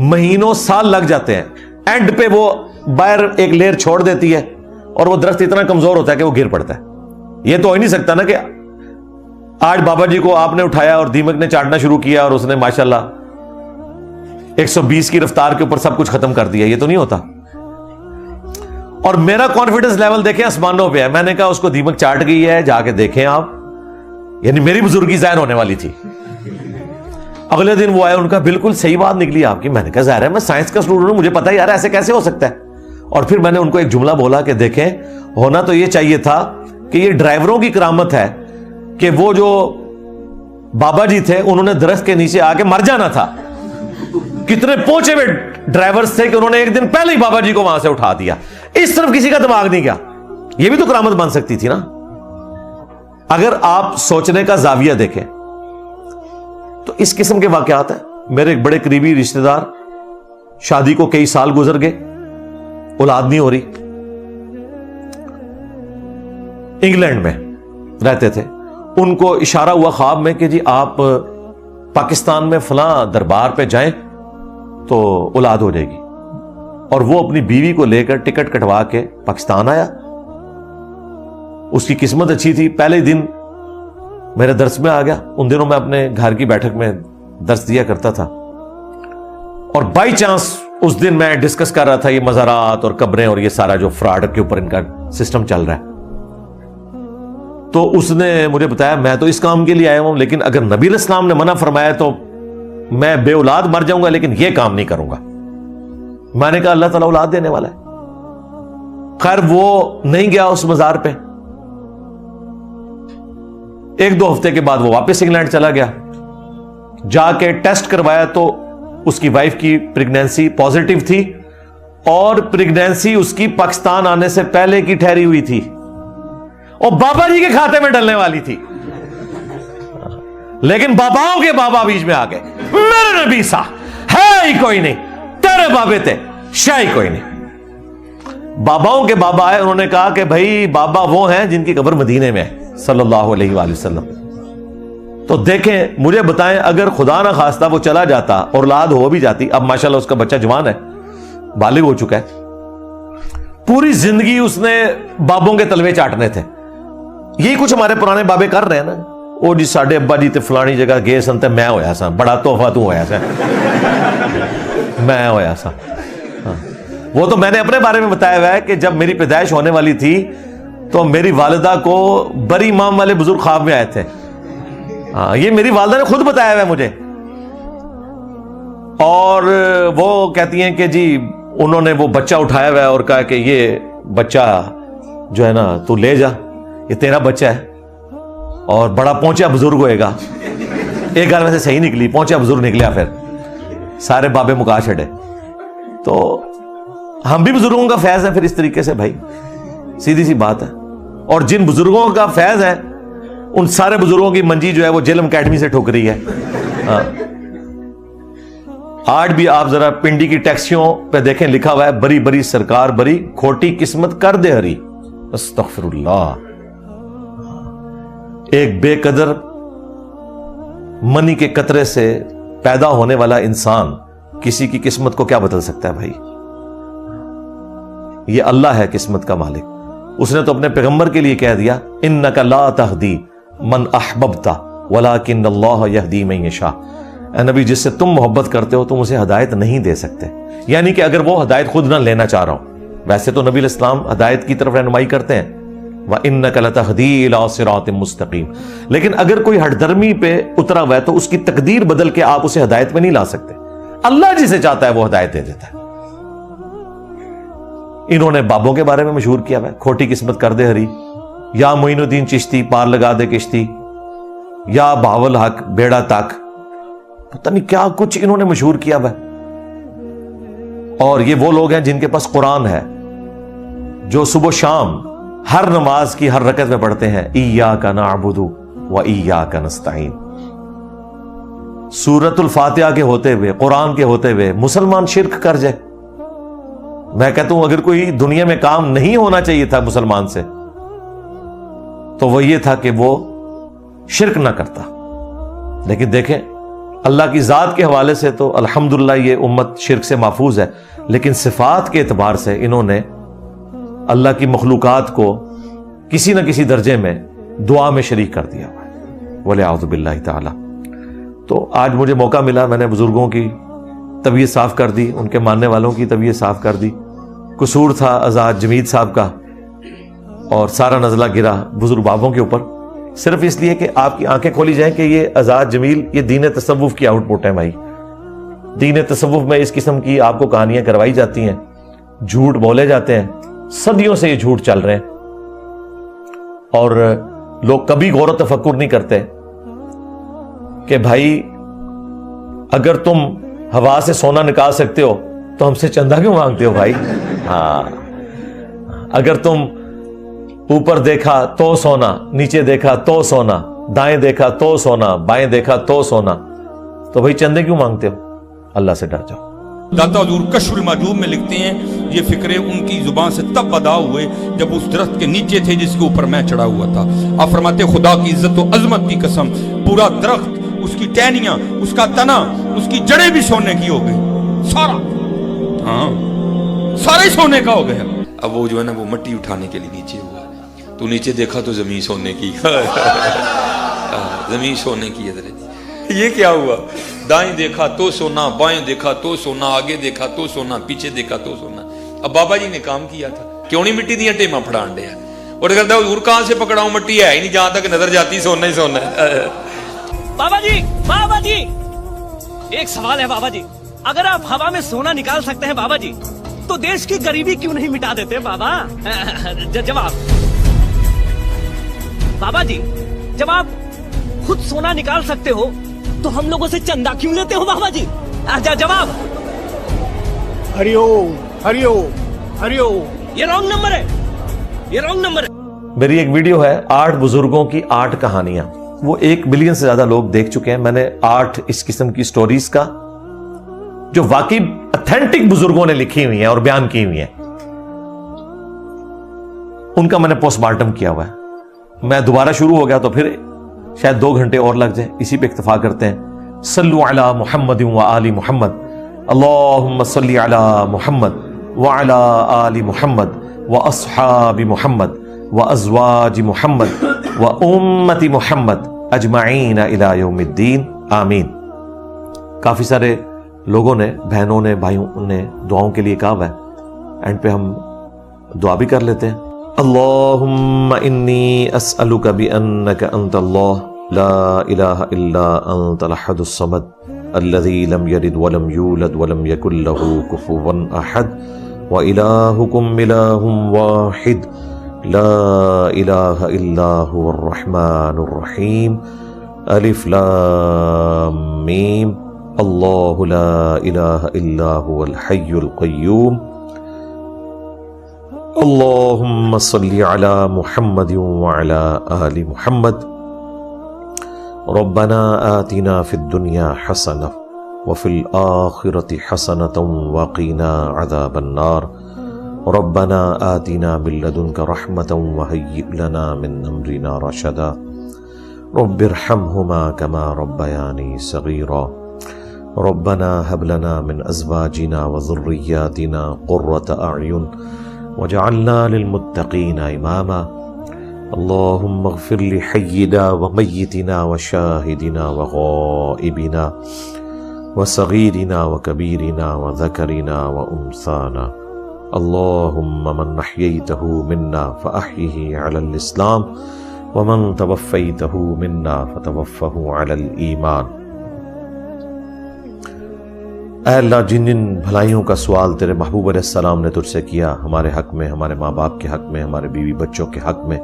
مہینوں سال لگ جاتے ہیں. اینڈ پہ وہ باہر ایک لیئر چھوڑ دیتی ہے اور وہ درخت اتنا کمزور ہوتا ہے کہ وہ گر پڑتا ہے. یہ تو ہو ہی نہیں سکتا نا کہ آج بابا جی کو آپ نے اٹھایا اور دیمک نے چاٹنا شروع کیا اور اس نے ماشاءاللہ 120 کی رفتار کے اوپر سب کچھ ختم کر دیا. یہ تو نہیں ہوتا. اور میرا کانفیڈنس لیول دیکھیں آسمانوں پہ ہے. میں نے کہا اس کو دیمک چاٹ گئی ہے, جا کے دیکھیں آپ. یعنی میری بزرگی ظاہر ہونے والی تھی. اگلے دن وہ آئے, ان کا بالکل صحیح بات نکلی آپ کی. میں نے کہا ظاہر ہے میں سائنس کا اسٹوڈنٹ ہوں, مجھے پتا ہے یار ایسے کیسے ہو سکتا ہے. اور پھر میں نے ان کو ایک جملہ بولا کہ دیکھیں, ہونا تو یہ چاہیے تھا کہ یہ ڈرائیوروں کی کرامت ہے کہ وہ جو بابا جی تھے انہوں نے درخت کے نیچے آ کے مر جانا تھا. کتنے پہنچے ہوئے ڈرائیورز تھے کہ انہوں نے ایک دن پہلے ہی بابا جی کو وہاں سے اٹھا دیا. اس طرف کسی کا دماغ نہیں گیا. یہ بھی تو کرامت بن سکتی تھی نا. اگر آپ سوچنے کا زاویہ دیکھیں تو اس قسم کے واقعات ہیں. میرے ایک بڑے قریبی رشتہ دار, شادی کو کئی سال گزر گئے, اولاد نہیں ہو رہی, انگلینڈ میں رہتے تھے. ان کو اشارہ ہوا خواب میں کہ جی آپ پاکستان میں فلاں دربار پہ جائیں تو اولاد ہو جائے گی. اور وہ اپنی بیوی کو لے کر ٹکٹ کٹوا کے پاکستان آیا. اس کی قسمت اچھی تھی, پہلے دن میرے درس میں آ گیا. ان دنوں میں اپنے گھر کی بیٹھک میں درس دیا کرتا تھا, اور بائی چانس اس دن میں ڈسکس کر رہا تھا یہ مزارات اور قبریں اور یہ سارا جو فراڈ کے اوپر ان کا سسٹم چل رہا ہے. تو اس نے مجھے بتایا میں تو اس کام کے لیے آیا ہوں, لیکن اگر نبی علیہ السلام نے منع فرمایا تو میں بے اولاد مر جاؤں گا, لیکن یہ کام نہیں کروں گا. میں نے کہا اللہ تعالیٰ اولاد دینے والا ہے. خیر وہ نہیں گیا اس مزار پہ. ایک دو ہفتے کے بعد وہ واپس انگلینڈ چلا گیا. جا کے ٹیسٹ کروایا تو اس کی وائف کی پریگنینسی پازیٹیو تھی, اور پریگنینسی اس کی پاکستان آنے سے پہلے کی ٹھہری ہوئی تھی, اور بابا جی کے کھاتے میں ڈلنے والی تھی. لیکن باباؤں کے بابا بیچ میں آ گئے. میرے نبی سا ہے ہی کوئی نہیں, تیرے بابے تھے شاہ ہی کوئی نہیں. باباؤں کے بابا آئے, انہوں نے کہا کہ بھائی بابا وہ ہیں جن کی قبر مدینے میں ہے صلی اللہ علیہ وآلہ وسلم. تو دیکھیں, مجھے بتائیں اگر خدا نہ خواستہ وہ چلا جاتا اور اولاد ہو بھی جاتی, اب ماشاءاللہ اس کا بچہ جوان ہے, بالغ ہو چکا ہے, پوری زندگی اس نے بابوں کے تلوے چاٹنے تھے. یہی کچھ ہمارے پرانے بابے کر رہے ہیں نا. وہ جی ساڈے ابا جی تے فلانی جگہ گئے سن تے میں ہویا سا, بڑا تحفہ تو ہویا سا, میں ہویا سا. وہ تو میں نے اپنے بارے میں بتایا ہوا ہے کہ جب میری پیدائش ہونے والی تھی تو میری والدہ کو بری امام والے بزرگ خواب میں آئے تھے. ہاں, یہ میری والدہ نے خود بتایا ہوا ہے مجھے. اور وہ کہتی ہیں کہ جی انہوں نے وہ بچہ اٹھایا ہوا ہے اور کہا کہ یہ بچہ جو ہے نا تو لے جا, یہ تیرا بچہ ہے, اور بڑا پہنچا بزرگ ہوئے گا. ایک گھر میں سے صحیح نکلی, پہنچا بزرگ نکلیا, پھر سارے بابے مکا چھڑے. تو ہم بھی بزرگوں کا فیض ہے پھر اس طریقے سے بھائی, سیدھی سی بات ہے. اور جن بزرگوں کا فیض ہے ان سارے بزرگوں کی منجی جو ہے وہ جیلم اکیڈمی سے ٹھک رہی ہے. آج بھی آپ ذرا پنڈی کی ٹیکسیوں پہ دیکھیں, لکھا ہوا ہے بری بری سرکار بری, کھوٹی قسمت کر دے ہری. استغفر اللہ. ایک بے قدر منی کے قطرے سے پیدا ہونے والا انسان کسی کی قسمت کو کیا بدل سکتا ہے بھائی؟ یہ اللہ ہے قسمت کا مالک. اس نے تو اپنے پیغمبر کے لیے کہہ دیا انک لا تہدی من احببت ولکن اللہ یہدی من یشاء. اے نبی, جس سے تم محبت کرتے ہو تم اسے ہدایت نہیں دے سکتے. یعنی کہ اگر وہ ہدایت خود نہ لینا چاہ رہا ہوں, ویسے تو نبی علیہ السلام ہدایت کی طرف رہنمائی کرتے ہیں, وَإِنَّكَ لَتَهْدِي إِلَىٰ صِرَاطٍ مُسْتَقِيمٍ, لیکن اگر کوئی ہٹ درمی پہ اترا ہوا ہے تو اس کی تقدیر بدل کے آپ اسے ہدایت میں نہیں لا سکتے. اللہ جسے چاہتا ہے وہ ہدایت دے دیتا ہے. انہوں نے بابوں کے بارے میں مشہور کیا ہوا ہے, کھوٹی قسمت کر دے ہری, یا معین الدین چشتی پار لگا دے کشتی, یا بہاول حق بیڑا تک, پتہ نہیں کیا کچھ انہوں نے مشہور کیا ہوا ہے. اور یہ وہ لوگ ہیں جن کے پاس قرآن ہے, جو صبح و شام ہر نماز کی ہر رکعت میں پڑھتے ہیں ایاک نعبد و ایاک نستعین. سورۃ الفاتحہ کے ہوتے ہوئے, قرآن کے ہوتے ہوئے مسلمان شرک کر جائے. میں کہتا ہوں اگر کوئی دنیا میں کام نہیں ہونا چاہیے تھا مسلمان سے تو وہ یہ تھا کہ وہ شرک نہ کرتا. لیکن دیکھیں اللہ کی ذات کے حوالے سے تو الحمدللہ یہ امت شرک سے محفوظ ہے, لیکن صفات کے اعتبار سے انہوں نے اللہ کی مخلوقات کو کسی نہ کسی درجے میں دعا میں شریک کر دیا ہوا ہے, وَلِعَوْذُ بِاللَّهِ تَعَالَى. تو آج مجھے موقع ملا, میں نے بزرگوں کی طبیعت صاف کر دی, ان کے ماننے والوں کی طبیعت صاف کر دی. قصور تھا آزاد جمید صاحب کا, اور سارا نزلہ گرا بزرگ بابوں کے اوپر. صرف اس لیے کہ آپ کی آنکھیں کھولی جائیں کہ یہ آزاد جمیل یہ دین تصوف کی آؤٹ پٹ ہے بھائی. دین تصوف میں اس قسم کی آپ کو کہانیاں کروائی جاتی ہیں, جھوٹ بولے جاتے ہیں, صدیوں سے یہ جھوٹ چل رہے ہیں, اور لوگ کبھی غور و تفکر نہیں کرتے کہ بھائی اگر تم ہوا سے سونا نکال سکتے ہو تو ہم سے چندہ کیوں مانگتے ہو بھائی؟ ہاں, اگر تم اوپر دیکھا تو سونا, نیچے دیکھا تو سونا, دائیں دیکھا تو سونا, بائیں دیکھا تو سونا, تو بھائی چندے کیوں مانگتے ہو؟ اللہ سے ڈر جاؤ. داتا حضور کشف المحجوب میں لکھتے ہیں یہ فکرے ان کی زبان سے تب ادا ہوئے جب اس درخت کے نیچے تھے جس کے اوپر میں چڑھا ہوا تھا. آپ فرماتے خدا کی عزت و عظمت کی قسم پورا درخت, اس کی ٹہنیاں, اس کا تنا, اس کی جڑیں بھی سونے کی ہو گئی, سارا, ہاں سارے سونے کا ہو گیا. اب وہ جو ہے نا وہ مٹی اٹھانے کے لیے نیچے ہوا, تو نیچے دیکھا تو زمین سونے کی, زمین سونے کی. یہ کیا ہوا؟ دائیں دیکھا تو سونا, بائیں دیکھا تو سونا, آگے دیکھا تو سونا, پیچھے دیکھا تو سونا. اب بابا جی نے کام کیا تھا, کیوں نہیں مٹی دیا ٹیما پھڑان دیا, اور کہتا ہے حضور کہاں سے پکڑاؤں, مٹی ہے ہی نہیں, جہاں تک نظر جاتی سونا ہی سونا ہے. بابا جی ایک سوال ہے بابا جی, اگر آپ ہوا میں سونا نکال سکتے ہیں بابا جی تو دیش کی غریبی کیوں نہیں مٹا دیتے بابا؟ جواب بابا جی, جب آپ خود سونا نکال سکتے ہو تو ہم لوگوں سے چندہ کیوں لیتے ہو بابا جی؟ جواب ہری اوم, ہری اوم, ہری اوم. یہ رانگ نمبر ہے, یہ رانگ نمبر ہے. میری ایک ویڈیو ہے 8 بزرگوں کی 8 کہانیاں, وہ 1 بلین سے زیادہ لوگ دیکھ چکے ہیں. میں نے 8 اس قسم کی سٹوریز کا جو واقعی اتھینٹک بزرگوں نے لکھی ہوئی ہیں اور بیان کی ہوئی ہیں, ان کا میں نے پوسٹ مارٹم کیا ہوا ہے. میں دوبارہ شروع ہو گیا تو پھر شاید 2 گھنٹے اور لگ جائے, اسی پہ اکتفا کرتے ہیں. صلو علی محمد و آل محمد, اللہم صلی علی محمد و علی آل محمد و اصحاب محمد و ازواج محمد و امت محمد اجمعین الی یوم الدین, آمین. کافی سارے لوگوں نے, بہنوں نے, بھائیوں نے دعاؤں کے لیے کہا ہوا ہے, اینڈ پہ ہم دعا بھی کر لیتے ہیں. اللہم انی اسألک بانک انت اللہ لا الہ الا انت الاحد الصمد الذی لم یلد ولم یولد ولم یکن له کفوا احد وإلہکم الہ واحد لا الہ الا هو الرحمن الرحیم الف لام میم اللہ لا الہ الا هو الحی القیوم اللہم صلی علی محمد وعلی آل محمد ربنا آتنا فی الدنیا حسنہ وفی الآخرۃ حسنۃ وقنا عذاب النار ربنا آتنا من لدنک رحمۃ وہیئ لنا من امرنا رشدا رب ارحمہما کما ربیانی صغیرا ربنا هب لنا من ازواجنا وذریاتنا قرۃ اعین وجعلنا للمتقین اماما اللہم اغفر لحینا ومیتنا وشاہدنا وغائبنا وصغیرنا وکبیرنا وذکرنا وانثانا اللہم من احییتہ منا فاحیہ علی الاسلام ومن توفیتہ منا فتوفہ علی الایمان. اے اللہ, جن جن بھلائیوں کا سوال تیرے محبوب علیہ السلام نے تجھ سے کیا, ہمارے حق میں, ہمارے ماں باپ کے حق میں, ہمارے بیوی بچوں کے حق میں,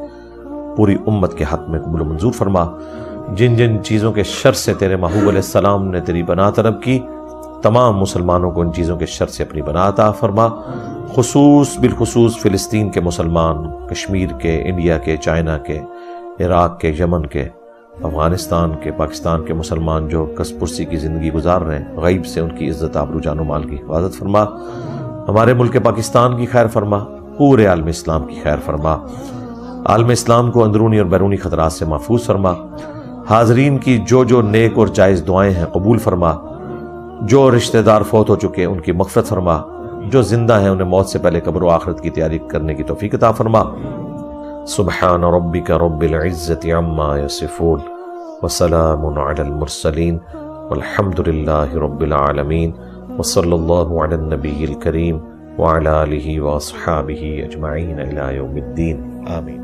پوری امت کے حق میں قبول و منظور فرما. جن جن چیزوں کے شر سے تیرے محبوب علیہ السلام نے تیری پناہ طلب کی, تمام مسلمانوں کو ان چیزوں کے شر سے اپنی پناہ عطا فرما. بالخصوص فلسطین کے مسلمان, کشمیر کے, انڈیا کے, چائنا کے, عراق کے, یمن کے, افغانستان کے, پاکستان کے مسلمان جو کس پرسی کی زندگی گزار رہے ہیں, غیب سے ان کی عزت, آبرو, جان و مال کی حفاظت فرما. ہمارے ملک پاکستان کی خیر فرما, پورے عالم اسلام کی خیر فرما. عالم اسلام کو اندرونی اور بیرونی خطرات سے محفوظ فرما. حاضرین کی جو نیک اور جائز دعائیں ہیں قبول فرما. جو رشتہ دار فوت ہو چکے ان کی مغفرت فرما. جو زندہ ہیں انہیں موت سے پہلے قبر و آخرت کی تیاری کرنے کی توفیق عطا فرما. سبحان ربک رب العزت عما یصفون وسلام علی المرسلین والحمد للہ رب العالمین وصلی اللہ علی النبی الکریم وعلی آلہ واصحابہ اجمعین الی یوم الدین, آمین.